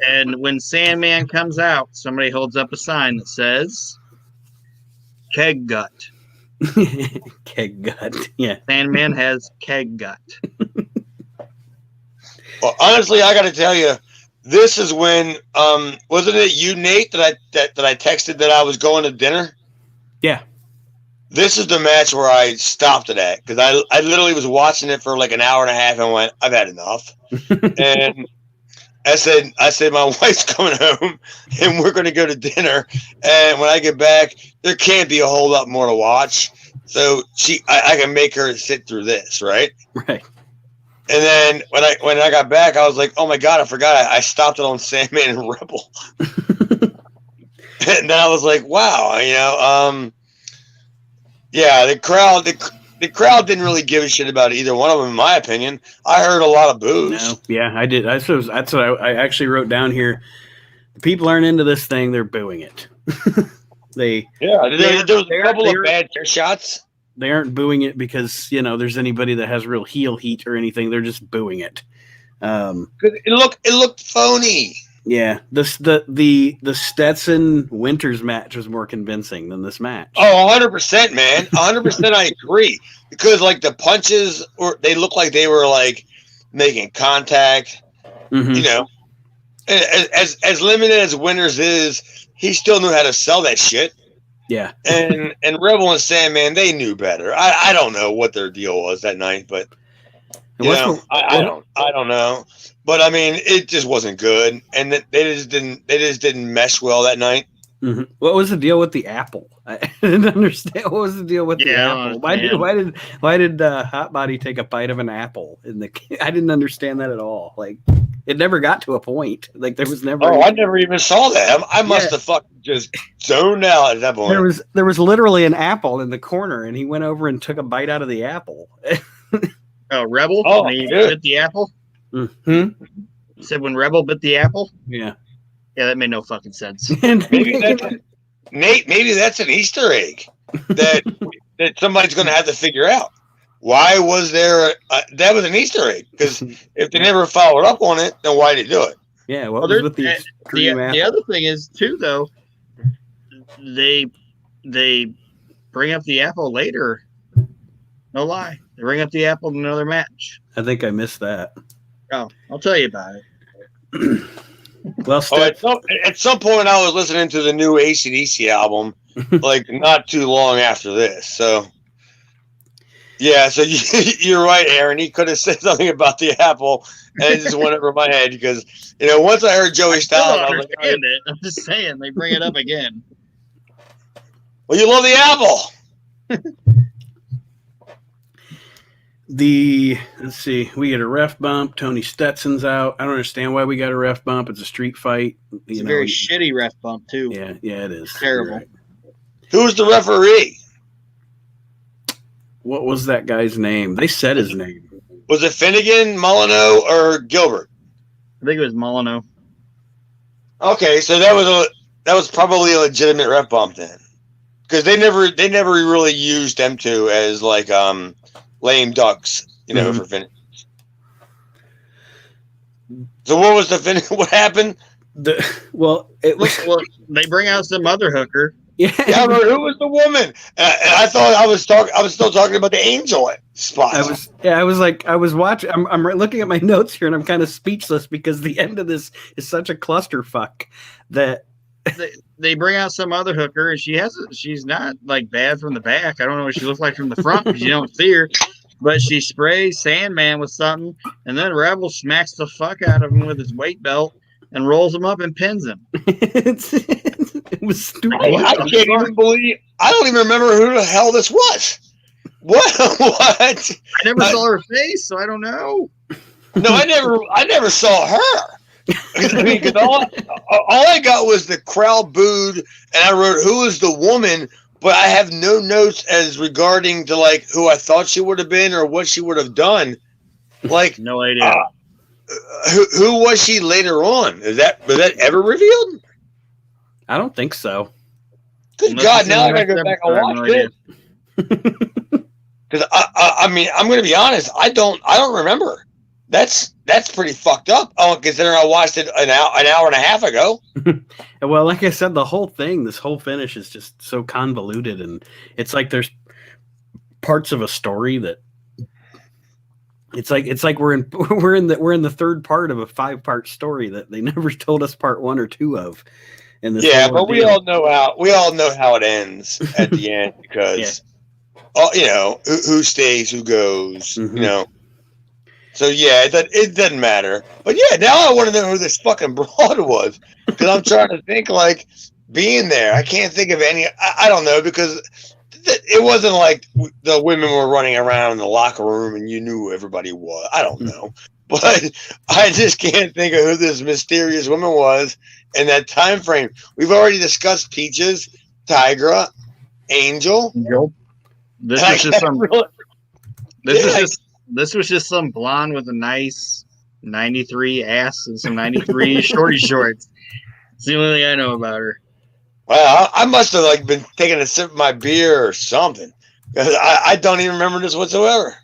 And when Sandman comes out, somebody holds up a sign that says "Keg Gut." Keg gut. Yeah. Sandman has keg gut. Well, honestly, I got to tell you, this is when wasn't it you, Nate, that I texted that I was going to dinner? Yeah. This is the match where I stopped it at because I literally was watching it for like an hour and a half and went, I've had enough. And I said, my wife's coming home and we're going to go to dinner. And when I get back, there can't be a whole lot more to watch. So I can make her sit through this, right? Right. And then when I got back, I was like, oh my God, I forgot. I stopped it on Sandman and Rebel. And then I was like, wow, yeah, the crowd didn't really give a shit about either one of them, in my opinion. I heard a lot of boos. No, yeah, I did. That's what I actually wrote down here. The people aren't into this thing; they're booing it. There was a couple of bad shots. They aren't booing it because there's anybody that has real heel heat or anything. They're just booing it. It looked phony. Yeah, the Stetson Winters match was more convincing than this match. Oh, 100%, man. 100% I agree. Because like the punches they looked like they were like making contact. Mm-hmm. As limited as Winters is, he still knew how to sell that shit. Yeah. And Rebel and Sandman, they knew better. I don't know what their deal was that night, but I don't know. But I mean, it just wasn't good, and they just didn't mesh well that night. Mm-hmm. What was the deal with the apple? I didn't understand. What was the deal with the apple? Why did Hotbody take a bite of an apple I didn't understand that at all. Like, it never got to a point. Like, there was never. Oh, I never even saw that. I must have fucking just zoned out at that point. There was literally an apple in the corner, and he went over and took a bite out of the apple. Oh, Rebel? Oh, he bit the apple? Mm-hmm. You said when Rebel bit the apple? Yeah. Yeah, that made no fucking sense. Maybe that's an Easter egg that somebody's going to have to figure out. Why was there that was an Easter egg? Because if they never followed up on it, then why did they do it? Yeah, what was with the other thing is too, though, they bring up the apple later No lie. They bring up the apple in another match. I think I missed that. Oh, I'll tell you about it. Well, at some point, I was listening to the new AC/DC album, like not too long after this. So, yeah, so you're right, Aaron. He could have said something about the apple, and it just went over my head because once I heard Joey Styles, I was like, it. I'm just saying they bring it up again. "Well, you love the apple." Let's see, we get a ref bump. Tony Stetson's out. I don't understand why we got a ref bump. It's a street fight. It's a very shitty ref bump too. Yeah, it is terrible. Right. Who's the referee? What was that guy's name? They said his name. Was it Finnegan, Molyneux, or Gilbert? I think it was Molyneux. Okay, so that was probably a legitimate ref bump then, because they never really used them two as like lame ducks, for finish. So what was the finish? What happened? They bring out some other hooker. Yeah, who was the woman? And I thought I was still talking about the angel spot. I was watching. I'm looking at my notes here, and I'm kind of speechless because the end of this is such a clusterfuck that they bring out some other hooker, and she's not like bad from the back. I don't know what she looks like from the front because you don't see her. But she sprays Sandman with something, and then Rebel smacks the fuck out of him with his weight belt and rolls him up and pins him. It was stupid. I can't even believe. I don't even remember who the hell this was. What? I never saw her face, so I don't know. No, I never saw her. Because all I got was the crowd booed, and I wrote, "Who is the woman?" But I have no notes as regarding to like who I thought she would have been or what she would have done. Like, no idea. Who was she later on? Was that ever revealed? I don't think so. Good God! Now I gotta go back and watch it. Because I mean, I'm gonna be honest. I don't remember. That's pretty fucked up. Oh, considering I watched it an hour and a half ago. Well, like I said, this whole finish is just so convoluted, and it's like there's parts of a story that it's like we're in the third part of a 5-part story that they never told us part 1 or 2 of. In this but we all know how it ends at the end because who stays, who goes, So yeah, it doesn't matter. But yeah, now I want to know who this fucking broad was because I'm trying to think like being there. I can't think of any. I don't know because it wasn't like the women were running around in the locker room and you knew who everybody was. I don't know, but I just can't think of who this mysterious woman was in that time frame. We've already discussed Peaches, Tigra, Angel. This was just some blonde with a nice 93 ass and some 93 shorty shorts. It's the only thing I know about her. Well, I must have been taking a sip of my beer or something. I don't even remember this whatsoever.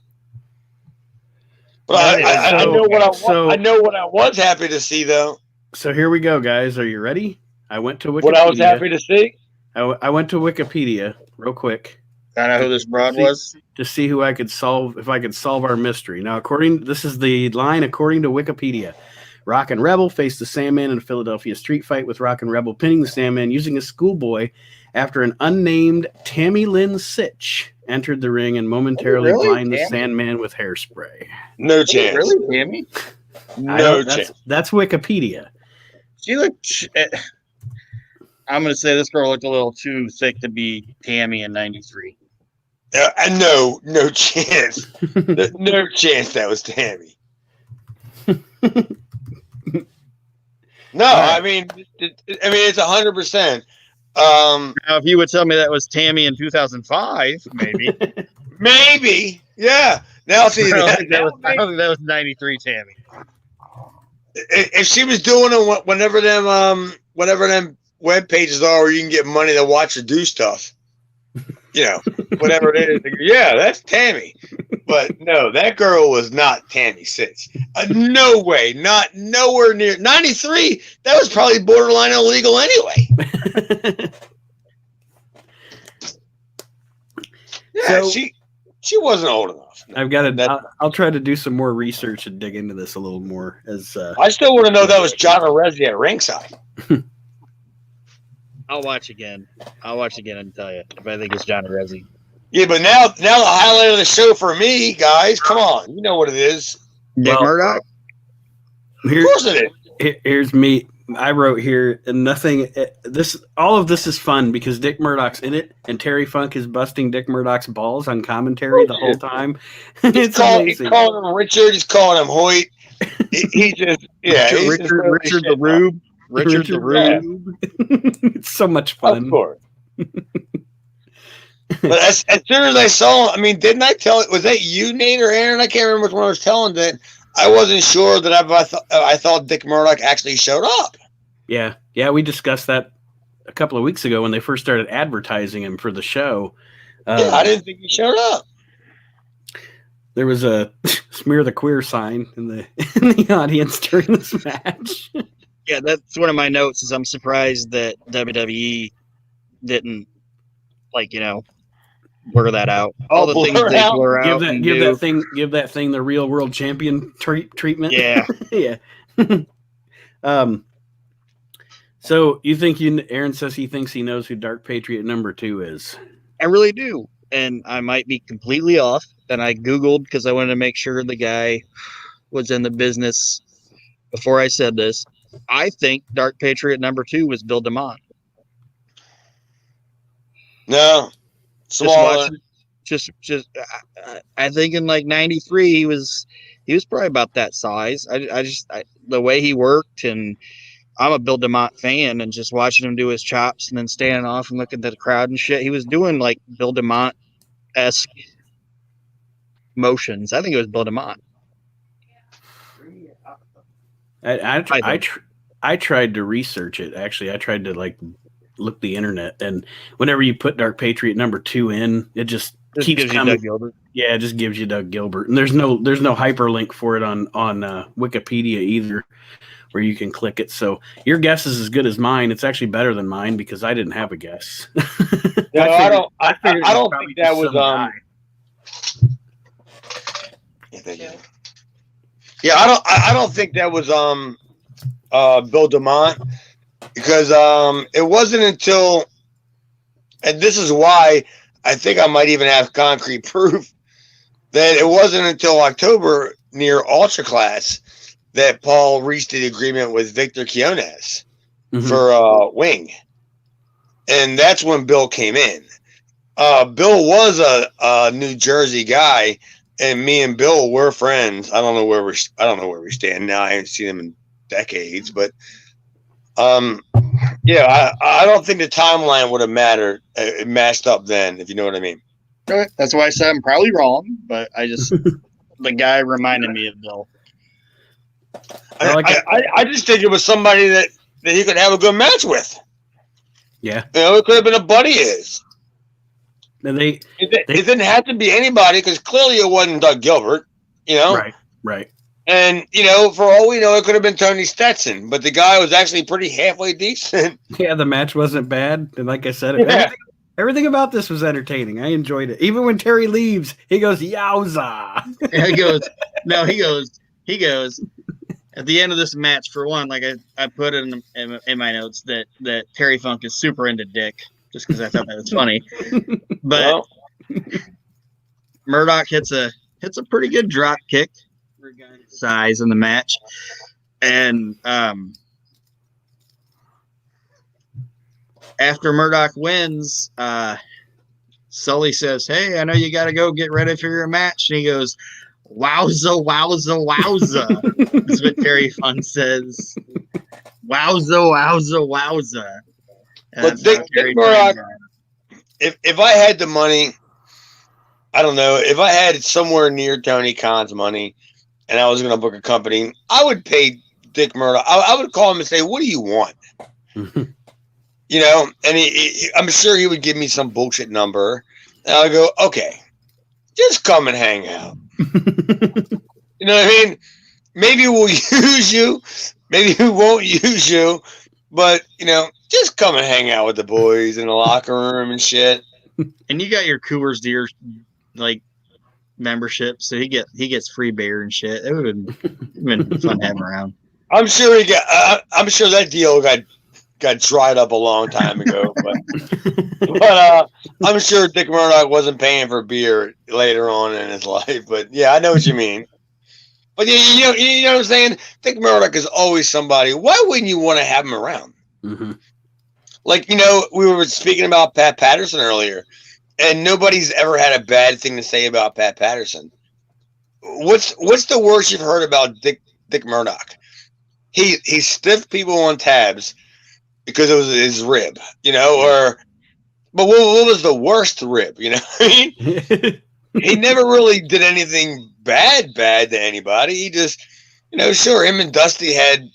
But I know what I was happy to see though. So here we go, guys. Are you ready? I went to Wikipedia. What I was happy to see? I went to Wikipedia real quick. Find out who this broad was? To see who I could solve, if I could solve our mystery. Now, this is the line according to Wikipedia. Rock and Rebel faced the Sandman in a Philadelphia street fight with Rock and Rebel pinning the Sandman using a schoolboy after an unnamed Tammy Lynn Sitch entered the ring and momentarily blinded the Sandman with hairspray. No chance. Really, Tammy? No chance. That's Wikipedia. She looked... I'm going to say this girl looked a little too thick to be Tammy in 93. No chance. No chance that was Tammy. No, I mean it's 100%. Now, if you would tell me that was Tammy in 2005, maybe. Maybe, yeah. Now see, I don't think that was 93 Tammy. If she was doing it whenever them web pages are where you can get money to watch her do stuff, whatever it is. Yeah, that's Tammy. But no, that girl was not Tammy Sitch. No way. Not nowhere near 93. That was probably borderline illegal anyway. Yeah, She wasn't old enough. I've got to. I'll try to do some more research and dig into this a little more. As I still want to know that was John Arezzi at ringside. I'll watch again. And tell you if I think it's John Arezzi. Yeah, but now the highlight of the show for me, guys, come on, you know what it is. Dick Murdoch. Of course it is. Here's me. I wrote here, and nothing. All of this is fun because Dick Murdoch's in it, and Terry Funk is busting Dick Murdoch's balls on commentary the whole time. It's amazing. He's calling him Richard. He's calling him Hoyt. He just, yeah, Richard the Rube. Richard the Rube. It's so much fun. Of course. But as soon as I saw him, I mean, didn't I tell it? Was that you, Nate, or Aaron? I can't remember which one I was telling that. I wasn't sure that I thought Dick Murdoch actually showed up. Yeah, we discussed that a couple of weeks ago when they first started advertising him for the show. Yeah, I didn't think he showed up. There was a smear the queer sign in the audience during this match. Yeah, that's one of my notes. Is I'm surprised that WWE didn't blur that out. All the things they blur out. Give that thing the real world champion treatment. Yeah, yeah. So you think Aaron says he thinks he knows who Dark Patriot number 2 is. I really do, and I might be completely off. And I Googled because I wanted to make sure the guy was in the business before I said this. I think Dark Patriot number 2 was Bill DeMott. No. I think in like 93 he was probably about that size. I the way he worked, and I'm a Bill DeMott fan, and just watching him do his chops and then standing off and looking at the crowd and shit, he was doing like Bill DeMott-esque motions. I think it was Bill DeMott. I tried to research it. Actually, I tried to look the internet, and whenever you put Dark Patriot number 2 in, it just keeps coming. Doug Gilbert. Yeah, it just gives you Doug Gilbert, and there's no hyperlink for it on Wikipedia either, where you can click it. So your guess is as good as mine. It's actually better than mine because I didn't have a guess. No, I don't think that was Yeah, I don't think that was Bill DeMott, because it wasn't until, and this is why I think I might even have concrete proof, that it wasn't until October near Ultra Class that Paul reached the agreement with Victor Quinones for Wing. And that's when Bill came in. Bill was a New Jersey guy, and me and Bill were friends. I don't know where we stand now. I haven't seen him in decades, but yeah, I don't think the timeline would have mattered. It matched up then, if you know what I mean. Right. That's why I said I'm probably wrong, but I just the guy reminded me of Bill. I just think it was somebody that he could have a good match with. Yeah, it could have been a buddy of his. And it didn't have to be anybody, because clearly it wasn't Doug Gilbert. Right. And for all we know, it could have been Tony Stetson, but the guy was actually pretty halfway decent. Yeah, the match wasn't bad, and like I said, everything about this was entertaining. I enjoyed it. Even when Terry leaves, he goes, "Yowza!" Yeah, he goes. At the end of this match, for one, like I put it in my notes that Terry Funk is super into dick, just because I thought that was funny. But Murdoch hits a pretty good drop kick for a guy his size in the match, and after Murdoch wins, Sully says, "Hey, I know you got to go get ready for your match," and he goes, "Wowza, wowza, wowza." That's what Terry Funk says. Wowza, wowza, wowza. But Dick Murdoch, if I had the money, I don't know, if I had somewhere near Tony Khan's money and I was going to book a company, I would pay Dick Murdoch. I would call him and say, "What do you want?" And I'm sure he would give me some bullshit number. And I would go, "Okay, just come and hang out." You know what I mean? Maybe we'll use you. Maybe we won't use you. But, just come and hang out with the boys in the locker room and shit. And you got your Coors Deer, membership, so he gets free beer and shit. It would have been fun to have him around. I'm sure I'm sure that deal got dried up a long time ago, but I'm sure Dick Murdoch wasn't paying for beer later on in his life. But yeah, I know what you mean. But you know what I'm saying? Dick Murdoch is always somebody. Why wouldn't you want to have him around? Mm-hmm. Like, we were speaking about Pat Patterson earlier, and nobody's ever had a bad thing to say about Pat Patterson. What's the worst you've heard about Dick Murdoch? He stiffed people on tabs because it was his rib, but what was the worst rib? You know what I mean? He never really did anything bad to anybody. He just, sure, him and Dusty had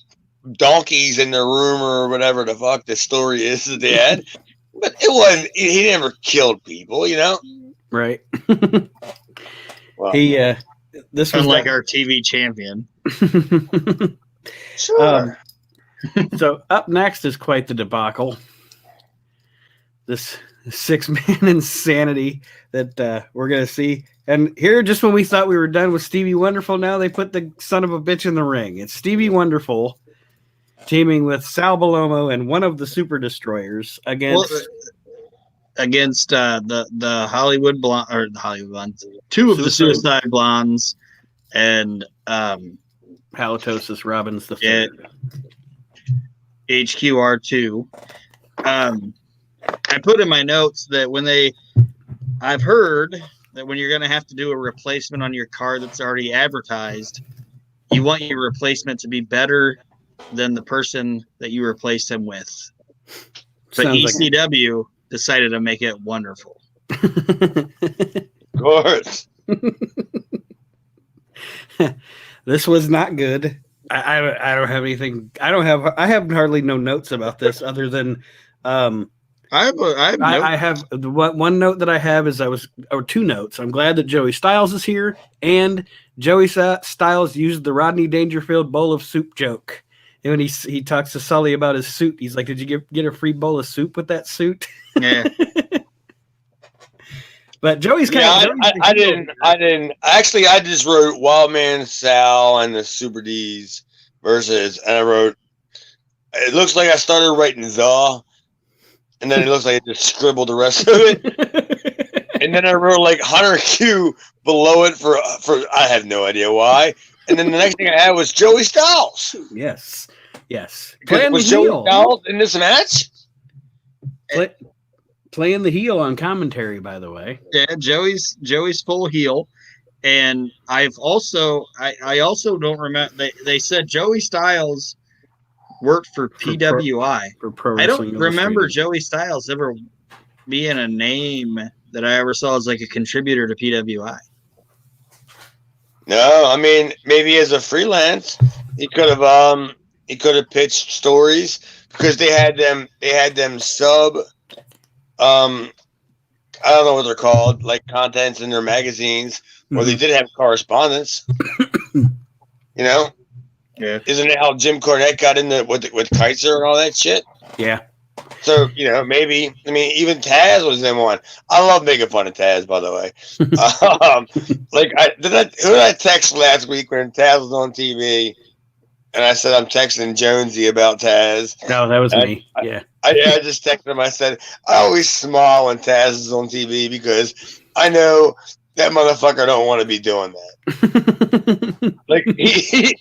donkeys in their room or whatever the fuck the story is that they had, but it wasn't. He never killed people, Right. Well, this was unlike our TV champion. Sure. So up next is quite the debacle. This 6-man insanity that we're going to see. And here, just when we thought we were done with Stevie Wonderful, now they put the son of a bitch in the ring. It's Stevie Wonderful teaming with Sal Balomo and one of the Super Destroyers against the Hollywood Blonde, or the Hollywood Blondes, two of the Suicide Blondes, and Halitosis Robbins the third. HQR2. I put in my notes that I've heard that when you're going to have to do a replacement on your car that's already advertised, you want your replacement to be better than the person that you replaced him with. But ECW decided to make it wonderful. Of course. This was not good. I don't have anything. I have hardly no notes about this other than I have one note that I have is or two notes. I'm glad that Joey Styles is here, and Joey Styles used the Rodney Dangerfield bowl of soup joke. And when he talks to Sully about his suit, he's like, "Did you get a free bowl of soup with that suit?" Yeah. But Joey's kind of. I didn't. Actually, I just wrote Wildman Sal and the Super D's versus, and I wrote. It looks like I started writing the, and then it looks like I just scribbled the rest of it, and then I wrote like Hunter Q below it for I have no idea why, and then the next thing I had was Joey Styles. Yes. Was Joey Styles in this match? Playing the heel on commentary, by the way. Yeah, Joey's full heel, and I also don't remember. They said Joey Styles worked for PWI. For Pro I Wrestling don't remember Illustrated. Joey Styles ever being a name that I ever saw as like a contributor to PWI. No, I mean maybe as a freelance, he could have pitched stories because they had them sub. I don't know what they're called, like contents in their magazines, or they did have correspondence. Yeah. Isn't it how Jim Cornette got in with Kaiser and all that shit? Yeah. So maybe even Taz was in one. I love making fun of Taz, by the way. Who did I text last week when Taz was on TV? And I said I'm texting Jonesy about Taz. No, that was me. Yeah. I just texted him. I said I always smile when Taz is on TV because I know that motherfucker don't want to be doing that. Like he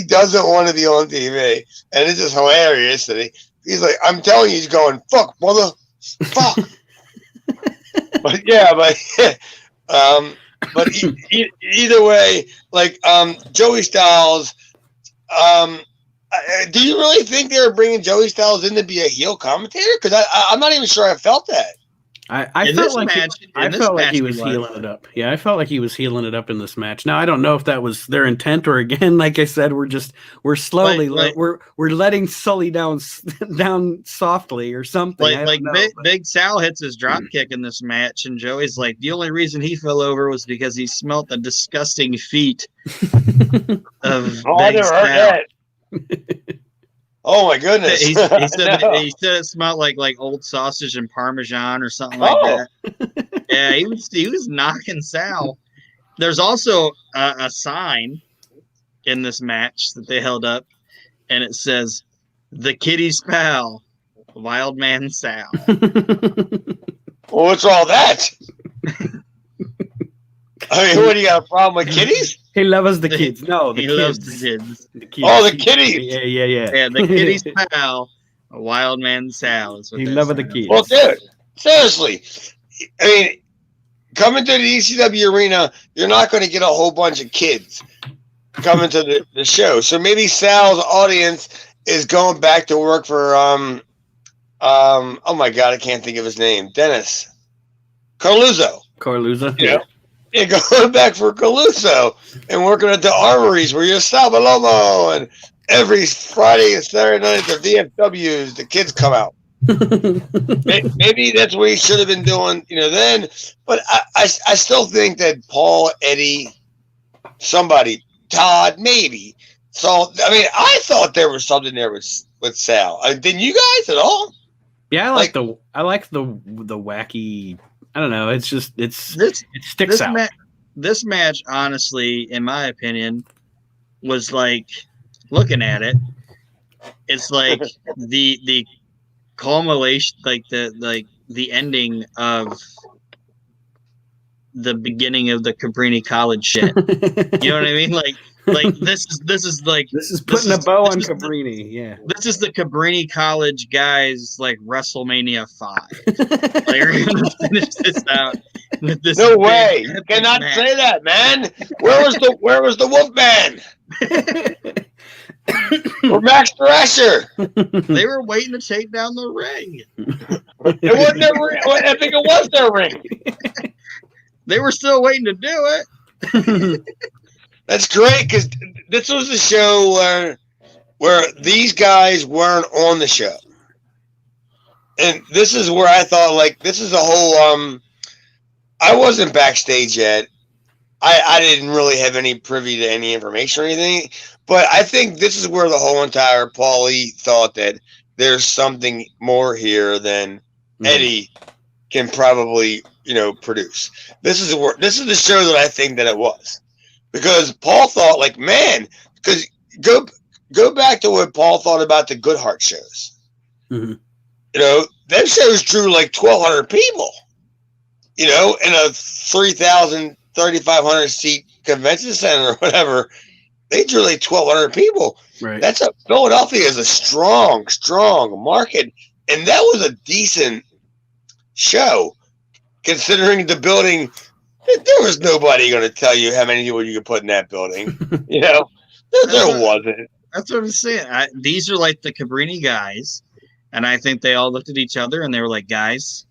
doesn't want to be on TV, and it's just hilarious that he's like, I'm telling you, he's going fuck, mother, fuck. But either way, like Joey Styles. Do you really think they were bringing Joey Styles in to be a heel commentator? Because I'm not even sure I felt that. I felt like he was healing it up. Yeah, I felt like he was healing it up in this match. Now I don't know if that was their intent or again, like I said, we're slowly we're letting Sully down softly or something. Big Sal hits his drop kick in this match, and Joey's like, the only reason he fell over was because he smelt the disgusting feet of I never heard that. Oh my goodness! He said it smelled like old sausage and Parmesan or something like that. Yeah, he was knocking Sal. There's also a sign in this match that they held up, and it says, "The Kitty's Pal, Wild Man Sal." Well, what's all that? I mean, what do you got a problem with kitties? He loves the kids. No, the He kids. loves the kids. The kids. Oh, the kitties. Yeah. Yeah, the Kitty's Pal, Wild Man Sal. Is what He they're loves the saying. kids. Well, dude, seriously. I mean, coming to the ECW arena, you're not going to get a whole bunch of kids coming to the show. So maybe Sal's audience is going back to work for oh my God, I can't think of his name. Dennis Carluzzo. Carluzza. Yeah. Yeah, going back for Caluso and working at the armories where you're Salvalomo, and every Friday and Saturday night at the VFWs, the kids come out. Maybe that's what he should have been doing, then. But I still think that Paul, Eddie, somebody, Todd, maybe. So I mean, I thought there was something there with Sal. Didn't you guys at all? Yeah, I like the wacky. I don't know. It's just it sticks out. This match, honestly, in my opinion, was like, looking at it, it's like the culmination, like the ending of the beginning of the Cabrini College shit. You know what I mean? Like this is putting a bow on Cabrini. Yeah. This is the Cabrini College guys like WrestleMania 5. Like, we're gonna finish this out with this. No way! You cannot say that, man. Where was the Wolfman? Or Max Thrasher? They were waiting to take down the ring. It wasn't their ring. I think it was their ring. They were still waiting to do it. That's great, because this was the show where these guys weren't on the show. And this is where I thought, like, this is a whole, I wasn't backstage yet. I didn't really have any privy to any information or anything. But I think this is where the whole entire Paulie thought that there's something more here than Eddie can probably, produce. This is the show that I think that it was. Because Paul thought, like, man, because go back to what Paul thought about the Goodhart shows. Mm-hmm. Them shows drew like 1,200 people, in a 3,000, 3,500 seat convention center or whatever. They drew like 1,200 people. Right. Philadelphia is a strong, strong market. And that was a decent show, considering the building. There was nobody going to tell you how many people you could put in that building. There wasn't. That's what I'm saying. These are like the Cabrini guys, and I think they all looked at each other and they were like, "Guys,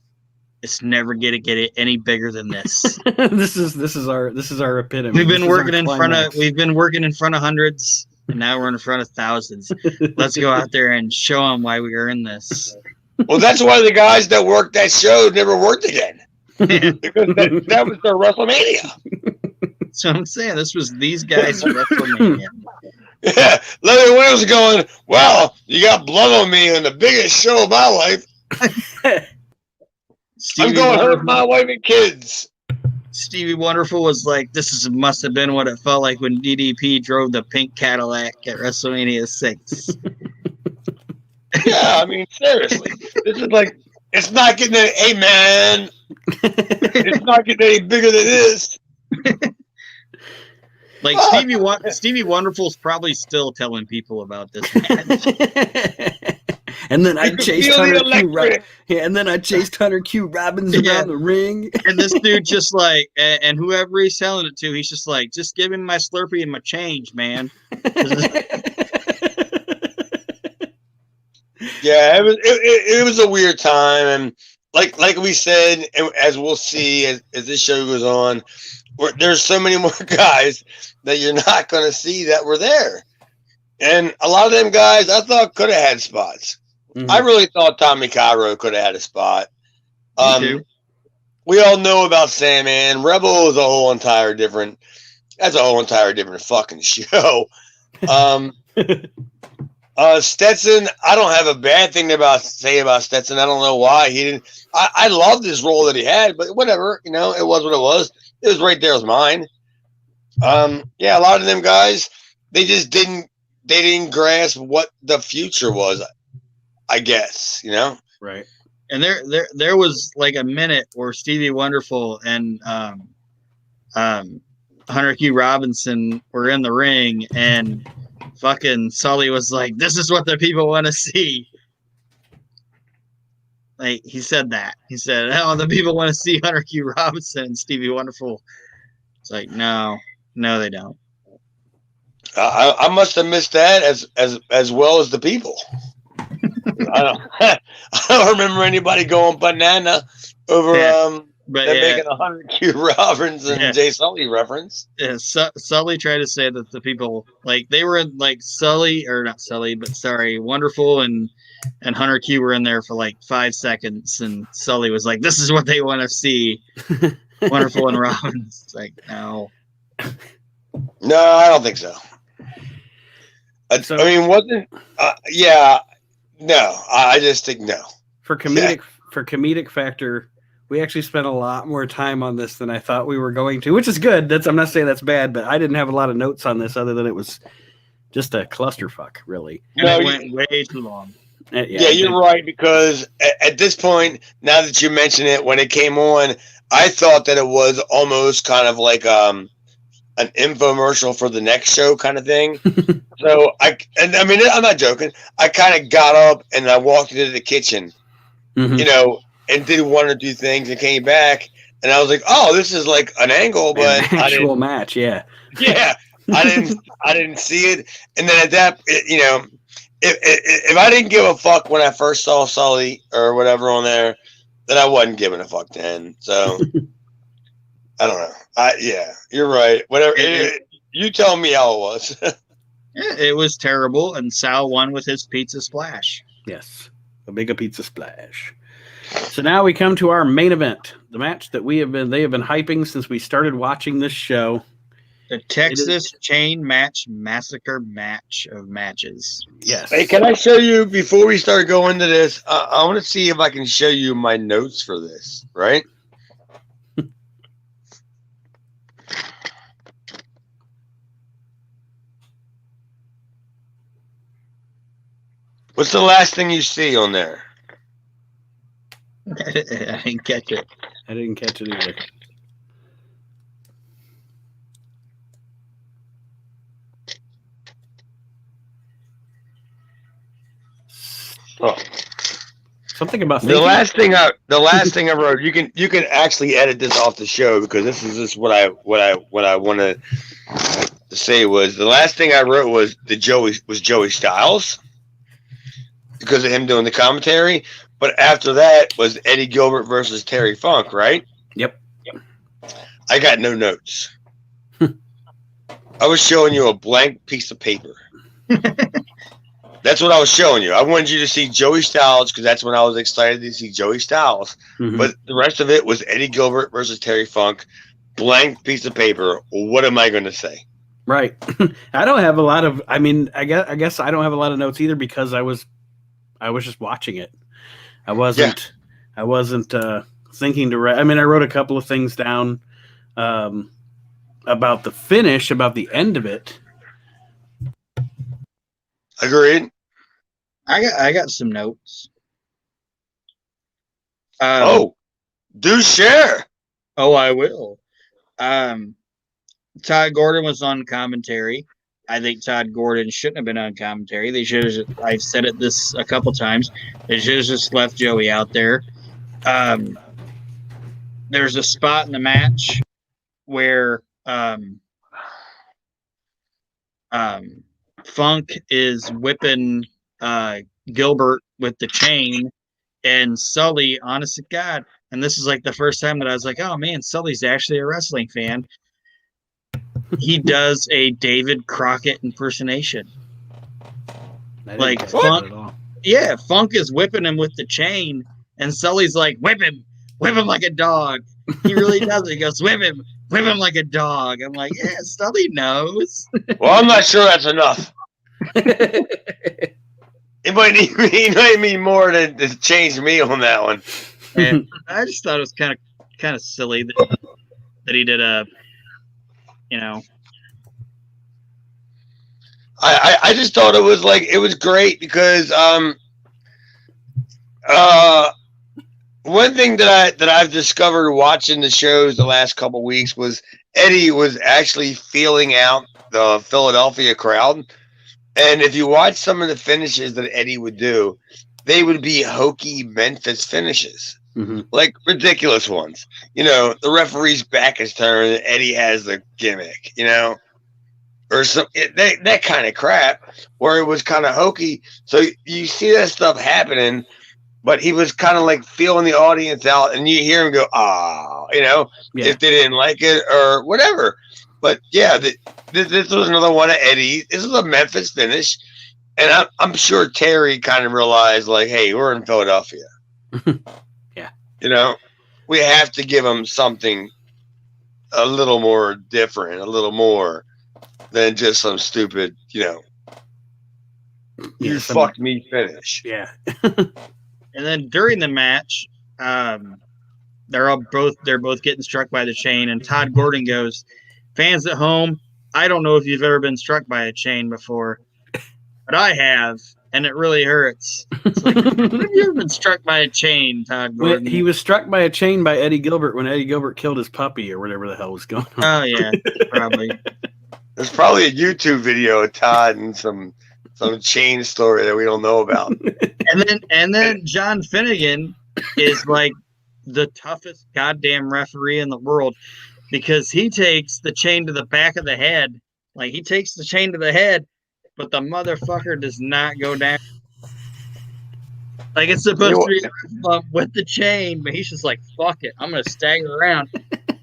it's never gonna get it any bigger than this." This is our epitome. We've been working in front of hundreds, and now we're in front of thousands. Let's go out there and show them why we earned this. Well, that's why the guys that worked that show never worked again. Because that was their WrestleMania. So I'm saying this was these guys at WrestleMania. Yeah, Larry Williams going, well, you got blood on me in the biggest show of my life. I'm going to hurt my wife and kids. Stevie Wonderful was like, must have been what it felt like when DDP drove the pink Cadillac at WrestleMania 6. Yeah, I mean, seriously. This is like, it's not getting any, hey, man. It's not getting any bigger than this. Like Stevie Wonderful's probably still telling people about this match. And then I chased Hunter Q Robbins around the ring. And this dude just like, and whoever he's selling it to, he's just like, just give him my Slurpee and my change, man. Yeah, it was a weird time, and like we said, and as we'll see as this show goes on, there's so many more guys that you're not going to see that were there, and a lot of them guys I thought could have had spots. Mm-hmm. I really thought Tommy Cairo could have had a spot. We all know about Sandman. Rebel is a whole entire different. That's a whole entire different fucking show. Stetson, I don't have a bad thing to say about Stetson. I don't know why he didn't. I loved his role that he had, but whatever, it was what it was. It was right there as mine. Yeah, a lot of them guys, they just didn't grasp what the future was. I guess Right. And there was like a minute where Stevie Wonderful and Hunter Q Robinson were in the ring, and fucking Sully was like, "This is what the people want to see." Like he said that. He said, "Oh, the people want to see Hunter Q Robinson and Stevie Wonderful." It's like, no, they don't. I must have missed that as well as the people. I don't I don't remember anybody going banana over But them making a 100Q Robinson Jay Sully reference. Yeah, Sully tried to say that the people like they were in like Sully or not Sully, but sorry, Wonderful and Hunter Q were in there for like 5 seconds, and Sully was like, "This is what they want to see." Wonderful and Robbins. It's like, no. No, I don't think so. I mean, wasn't? Yeah, no. I just think no. For comedic factor, we actually spent a lot more time on this than I thought we were going to, which is good. I'm not saying that's bad, but I didn't have a lot of notes on this other than it was just a clusterfuck, really. No, it went way too long. Yeah, you're right, because at this point, now that you mention it, when it came on, I thought that it was almost kind of like an infomercial for the next show kind of thing. So I mean, I'm not joking. I kind of got up and I walked into the kitchen, and did one or two things and came back, and I was like, "Oh, this is like an angle, but an actual match, yeah." Yeah, I didn't see it, and then at that, if I didn't give a fuck when I first saw Sully or whatever on there, then I wasn't giving a fuck then. So I don't know. Yeah, you're right. Whatever. You tell me how it was. It was terrible, and Sal won with his pizza splash. Yes, a big pizza splash. So now we come to our main event, the match that they have been hyping since we started watching this show. The Texas Chain Match Massacre match of matches. Yes. Hey, can I show you, before we start going to this, I want to see if I can show you my notes for this, right? What's the last thing you see on there? I didn't catch it. I didn't catch it either. Oh. Something about the last thing I wrote. You can actually edit this off the show, because this is just what I want to say was the last thing I wrote was Joey Styles, because of him doing the commentary. But after that was Eddie Gilbert versus Terry Funk, right? Yep. I got no notes. I was showing you a blank piece of paper. That's what I was showing you. I wanted you to see Joey Styles, because that's when I was excited to see Joey Styles. Mm-hmm. But the rest of it was Eddie Gilbert versus Terry Funk. Blank piece of paper. What am I going to say? Right. I don't have a lot of. I mean, I guess I don't have a lot of notes either, because I was just watching it. I wasn't thinking to write. I mean, I wrote a couple of things down about the finish, about the end of it. Agreed. I got some notes. Do share. Oh, I will. Todd Gordon was on commentary. I think Todd Gordon shouldn't have been on commentary. They should have. I've said it this a couple times. They should have just left Joey out there. There's a spot in the match where Funk is whipping Gilbert with the chain, and Sully, honest to God, and this is like the first time that I was like, oh man, Sully's actually a wrestling fan. He does a David Crockett impersonation. Like Funk, Funk is whipping him with the chain, and Sully's like, whip him like a dog. He really does it. He goes, whip him like a dog. I'm like, yeah, Sully knows. Well, I'm not sure that's enough. It might need more to change me on that one. And I just thought it was kind of silly that he did a, I just thought it was great because one thing that I've discovered watching the shows the last couple weeks was Eddie was actually feeling out the Philadelphia crowd. And if you watch some of the finishes that Eddie would do, they would be hokey Memphis finishes. Mm-hmm. Like ridiculous ones. The referee's back is turned and Eddie has the gimmick, or that kind of crap where it was kind of hokey. So you see that stuff happening, but he was kind of like feeling the audience out, and you hear him go, if they didn't like it or whatever. But yeah, this was another one of Eddie. This is a Memphis finish, and I'm sure Terry kind of realized, like, hey, we're in Philadelphia. Yeah. We have to give him something a little more different, a little more than just some stupid, you fucked me finish. Yeah. And then during the match, they're both getting struck by the chain, and Todd Gordon goes, "Fans at home, I don't know if you've ever been struck by a chain before, but I have, and it really hurts." It's like, have you ever been struck by a chain, Todd Gordon? He was struck by a chain by Eddie Gilbert when Eddie Gilbert killed his puppy or whatever the hell was going on. Oh yeah, probably. There's probably a YouTube video of Todd and some chain story that we don't know about. And then John Finnegan is like the toughest goddamn referee in the world, because he takes the chain to the back of the head. Like, he takes the chain to the head, but the motherfucker does not go down. Like, it's supposed to be a bump with the chain, but he's just like, fuck it, I'm going to stagger around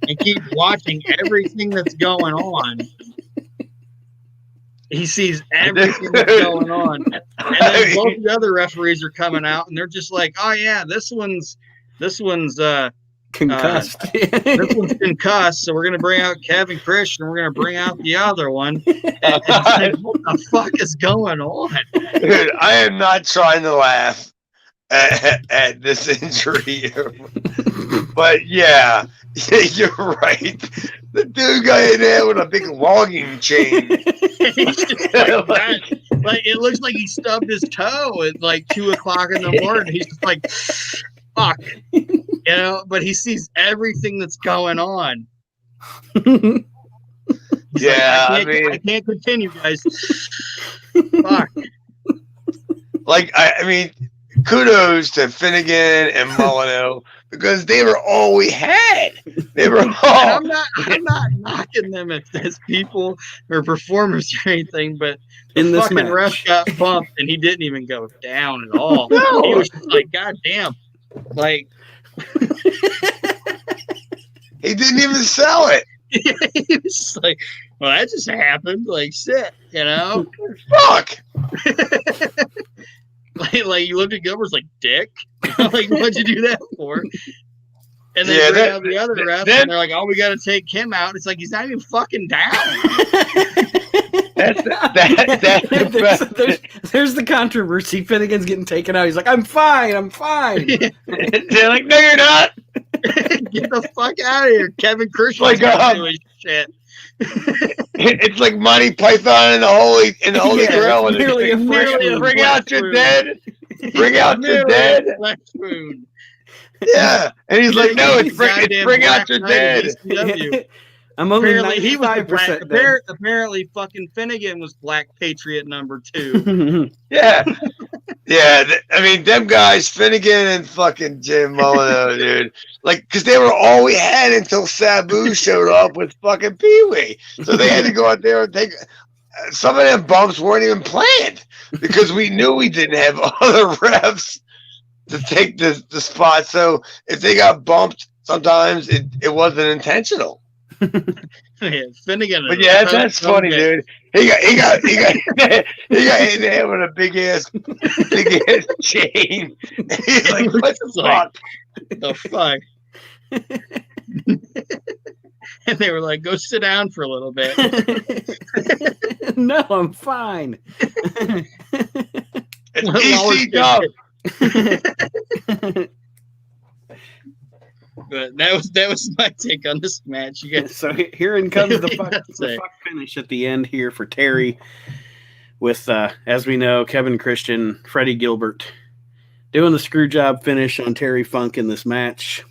and keep watching everything that's going on. He sees everything that's going on. And then both the other referees are coming out, and they're just like, oh, yeah, this one's concussed. This one's concussed, so we're going to bring out Kevin Christian, and we're going to bring out the other one. And it's like, what the fuck is going on? Dude, I am not trying to laugh at this injury. But yeah, you're right. The dude got in there with a big logging chain. He's just like it looks like he stubbed his toe at like 2:00 in the morning. He's just like, fuck, but he sees everything that's going on. Yeah, like, I can't continue, guys. Fuck. Like, I mean, kudos to Finnegan and Molyneux, because they were all we had. They were all. I'm not knocking them as people or performers or anything, but in this fucking match, ref got bumped and he didn't even go down at all. No. He was just like, God damn. Like, he didn't even sell it. he was just like, well, that just happened. Like, shit, Fuck. like you looked at Gilbert's like, dick. Like, what'd you do that for? And then bring out the other ref, and they're like, oh, we got to take him out. It's like, he's not even fucking down. There's the controversy. Finnegan's getting taken out. He's like, I'm fine. They're like, no, you're not. Get the fuck out of here. Kevin Christian like, doing shit. It's like Monty Python and the Holy Grail. Bring out your dead. Bring out your dead. Yeah, and he's like, no, it's bring out your dead. I'm only apparently he was 95% dead. Apparently fucking Finnegan was Black Patriot number 2. Yeah. I mean, them guys, Finnegan and fucking Jim Molyneux, dude. Like, because they were all we had until Sabu showed up with fucking Pee-wee. So they had to go out there and take. Some of them bumps weren't even planned because we knew we didn't have other refs to take the spot. So if they got bumped, sometimes it wasn't intentional. Yeah, Finnegan. But yeah, that's funny, dude. He got hit in the head with a big ass chain. He's like, what the fuck? The fuck? And they were like, go sit down for a little bit. No, I'm fine. It's EC Dub. But that was my take on this match. You guys. So here comes the fuck finish at the end here for Terry. with, as we know, Kevin Christian, Freddie Gilbert doing the screw job finish on Terry Funk in this match.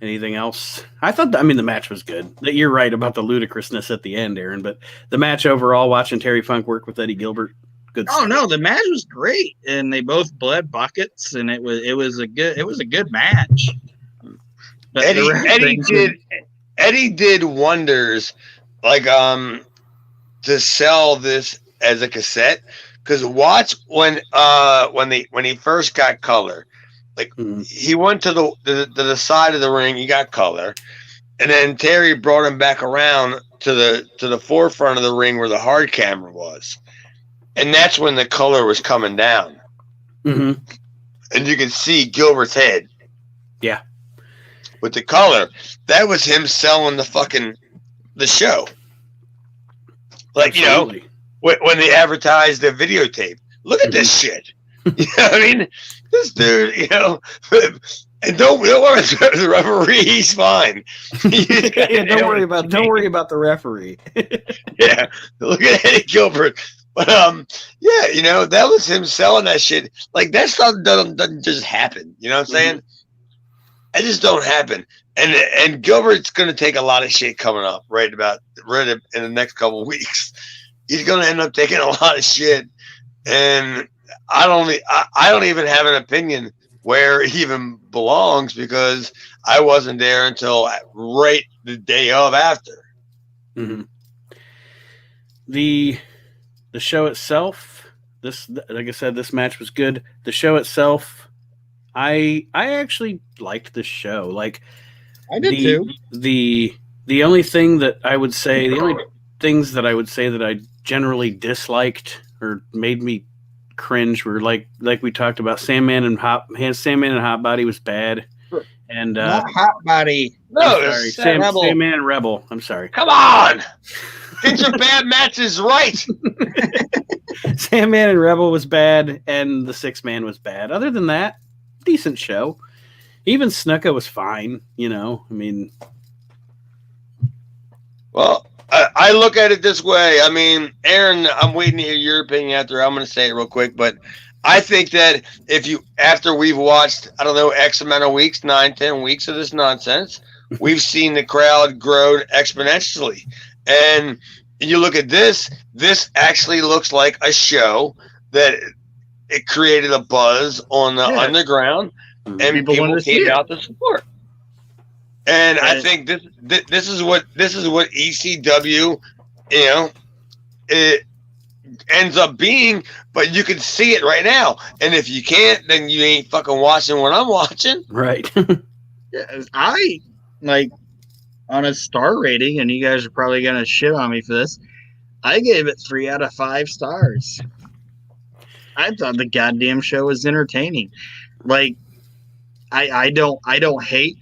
Anything else? The match was good. You're right about the ludicrousness at the end, Aaron, but the match overall, watching Terry Funk work with Eddie Gilbert, good stuff. Oh no, the match was great, and they both bled buckets, and it was a good match. But Eddie did wonders, like to sell this as a cassette. Because watch when he first got color, like he went to the side of the ring, he got color, and then Terry brought him back around to the forefront of the ring where the hard camera was, and that's when the color was coming down, and you could see Gilbert's head. Yeah, with the color, that was him selling the show. Like, absolutely. You know. When they advertised the videotape, look at this shit. You know what I mean? This dude, you know, and don't worry about the referee. He's fine. Don't worry about the referee. Yeah, look at Eddie Gilbert. But yeah, you know, that was him selling that shit. Like that stuff doesn't just happen. You know what I'm saying? It just don't happen. And Gilbert's gonna take a lot of shit coming up right in the next couple of weeks. He's going to end up taking a lot of shit, and I don't even have an opinion where he even belongs because I wasn't there until right the day of after. Mm-hmm. The show itself, like I said, this match was good. The show itself, I actually liked the show. Like I did too. The only thing that I would say, that I generally disliked or made me cringe were like we talked about, Sandman and Hot Body was bad, and not Hot Body. No, Sandman and Rebel. I'm sorry. Come on, get your bad matches right. Sandman and Rebel was bad, and the 6-man was bad. Other than that, decent show. Even Snuka was fine. You know, I mean, well. I look at it this way. I mean, Aaron, I'm waiting to hear your opinion after. I'm going to say it real quick, but I think that after we've watched, I don't know, X amount of weeks, 9, 10 weeks of this nonsense, we've seen the crowd grow exponentially. And you look at this actually looks like a show that it created a buzz on the underground, and people came out to support. And I think this is what ECW, you know, it ends up being. But you can see it right now, and if you can't, then you ain't fucking watching what I'm watching. Right. Yeah, I like on a star rating, and you guys are probably gonna shit on me for this. I gave it 3 out of 5 stars. I thought the goddamn show was entertaining. Like, I don't hate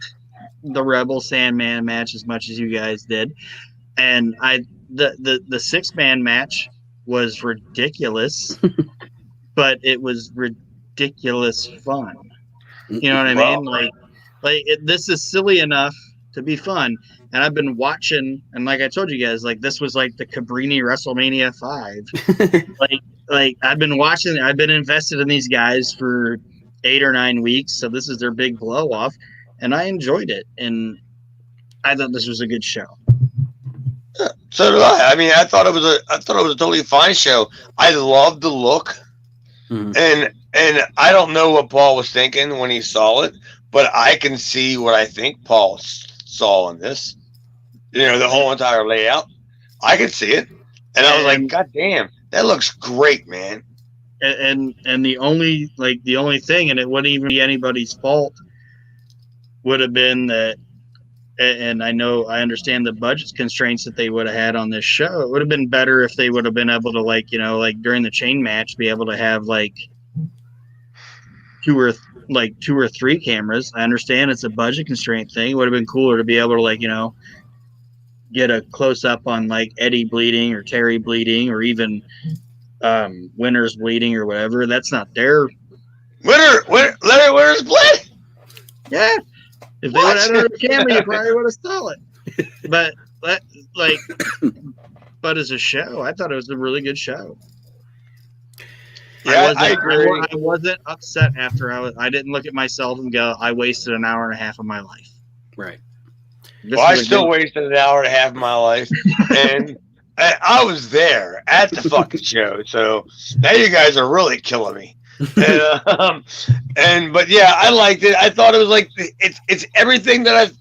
the Rebel Sandman match as much as you guys did, and the 6-man match was ridiculous, but it was ridiculous fun. You know what I mean? This is silly enough to be fun, and I've been watching, and like I told you guys, like this was like the Cabrini WrestleMania 5. like I've been watching, I've been invested in these guys for 8 or 9 weeks, so this is their big blow off. And I enjoyed it, and I thought this was a good show. Yeah, so did I. I mean, I thought it was a totally fine show. I loved the look, and I don't know what Paul was thinking when he saw it, but I can see what I think Paul saw in this. You know, the whole entire layout. I could see it, and I was like, "God damn, that looks great, man." And the only thing, and it wouldn't even be anybody's fault, would have been that, and I understand the budget constraints that they would have had on this show. It would have been better if they would have been able to, like, you know, like during the chain match, be able to have like two or three cameras. I understand it's a budget constraint thing. It would have been cooler to be able to, like, you know, get a close up on like Eddie bleeding or Terry bleeding or even Winner's bleeding or whatever. That's not their Larry Winner's bled. Yeah. If they would have had a camera, you probably would have stole it. But like, but as a show, I thought it was a really good show. Yeah, I agree. I wasn't upset after I didn't look at myself and go, I wasted an hour and a half of my life. Right. Well, I still wasted an hour and a half of my life, and I was there at the fucking show. So now you guys are really killing me. But yeah, I liked it. I thought it was like it's everything that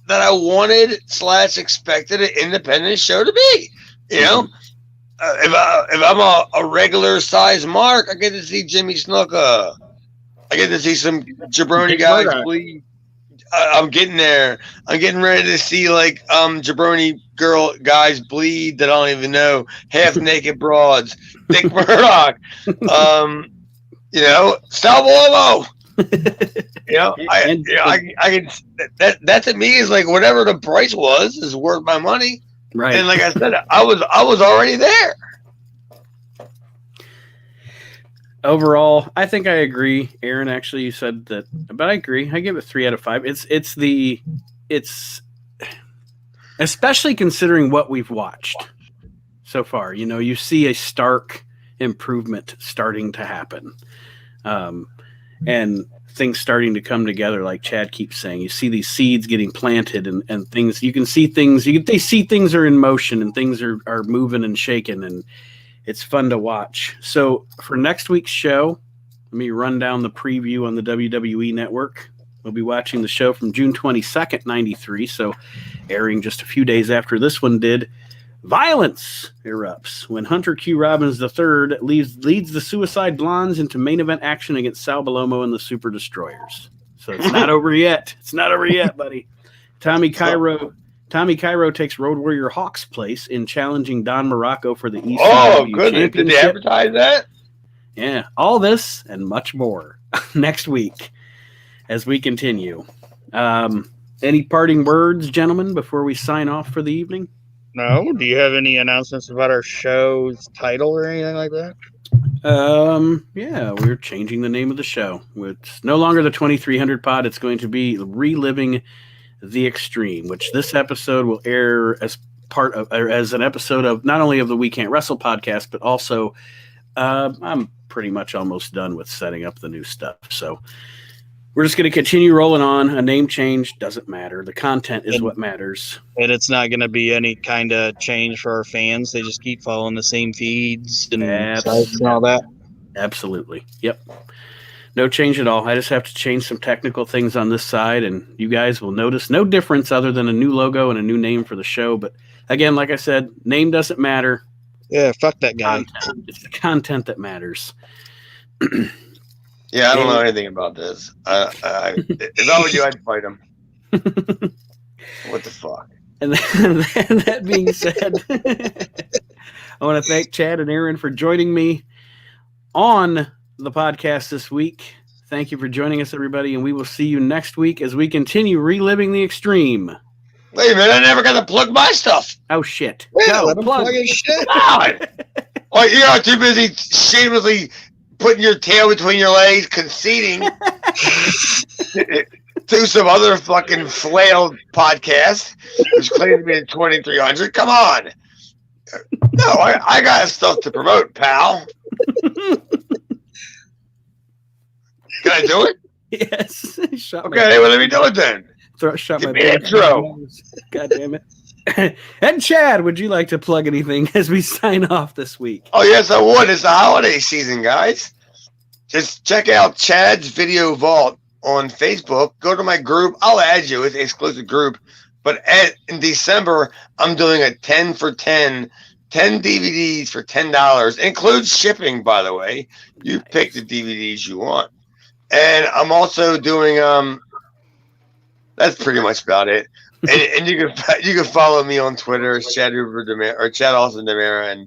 I wanted / expected an independent show to be. You know, if I'm a regular size Mark, I get to see Jimmy Snuka. I get to see some jabroni guys bleed. I'm getting there. I'm getting ready to see like jabroni guys bleed that I don't even know. Half naked broads. Dick Murdoch. You know, Salvo. You know, I can that to me is like whatever the price was is worth my money. Right. And like I said, I was already there. Overall, I think I agree. Aaron, actually, you said that, but I agree. I give it 3 out of 5. It's especially considering what we've watched so far. You know, you see a stark improvement starting to happen, and things starting to come together. Like Chad keeps saying, you see these seeds getting planted, and things. You can see things. They see things are in motion, and things are moving and shaking, and it's fun to watch. So for next week's show, let me run down the preview on the WWE Network. We'll be watching the show from June 22nd, 93. So airing just a few days after this one did. Violence erupts when Hunter Q. Robbins III leads the Suicide Blondes into main event action against Sal Balomo and the Super Destroyers. So it's not over yet. It's not over yet, buddy. Tommy Cairo takes Road Warrior Hawk's place in challenging Don Morocco for the ECW Championship. Did they advertise that? Yeah, all this and much more next week as we continue. Any parting words, gentlemen, before we sign off for the evening? No. Do you have any announcements about our show's title or anything like that? Yeah, we're changing the name of the show. It's no longer the 2300 Pod. It's going to be Reliving the Extreme, which this episode will air as part of, or as an episode of not only of the We Can't Wrestle podcast, but also I'm pretty much almost done with setting up the new stuff. So we're just going to continue rolling on. A name change doesn't matter. The content is what matters. And it's not going to be any kind of change for our fans. They just keep following the same feeds and all that. Absolutely. Yep. No change at all. I just have to change some technical things on this side, and you guys will notice no difference other than a new logo and a new name for the show. But again, like I said, name doesn't matter. Yeah, fuck that guy. It's the content that matters. Yeah, I don't know anything about this. If I were you, I'd fight him. What the fuck? And that being said, I want to thank Chad and Aaron for joining me on the podcast this week. Thank you for joining us, everybody, and we will see you next week as we continue reliving the extreme. Wait a minute, I never got to plug my stuff. Oh, shit. Yeah, let him plug his shit. God. Oh, you're too busy shamelessly putting your tail between your legs, conceding to some other fucking flailed podcast who's claiming to be in 2300. Come on. No, I got stuff to promote, pal. Can I do it? Yes. Okay, well, let me do it then. Shut Give my me intro. God damn it. And Chad, would you like to plug anything as we sign off this week? Oh, yes, I would. It's the holiday season, guys. Just check out Chad's Video Vault on Facebook. Go to my group. I'll add you. It's an exclusive group. But in December, I'm doing a 10 for 10 DVDs for $10. Includes shipping, by the way. You pick the DVDs you want. And I'm also doing that's pretty much about it. And you can follow me on Twitter as Chad Hoover Demira or Chad Austin Demira, and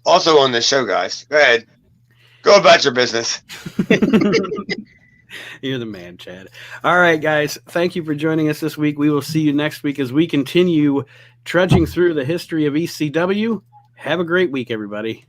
also on the show, guys. Go ahead. Go about your business. You're the man, Chad. All right, guys. Thank you for joining us this week. We will see you next week as we continue trudging through the history of ECW. Have a great week, everybody.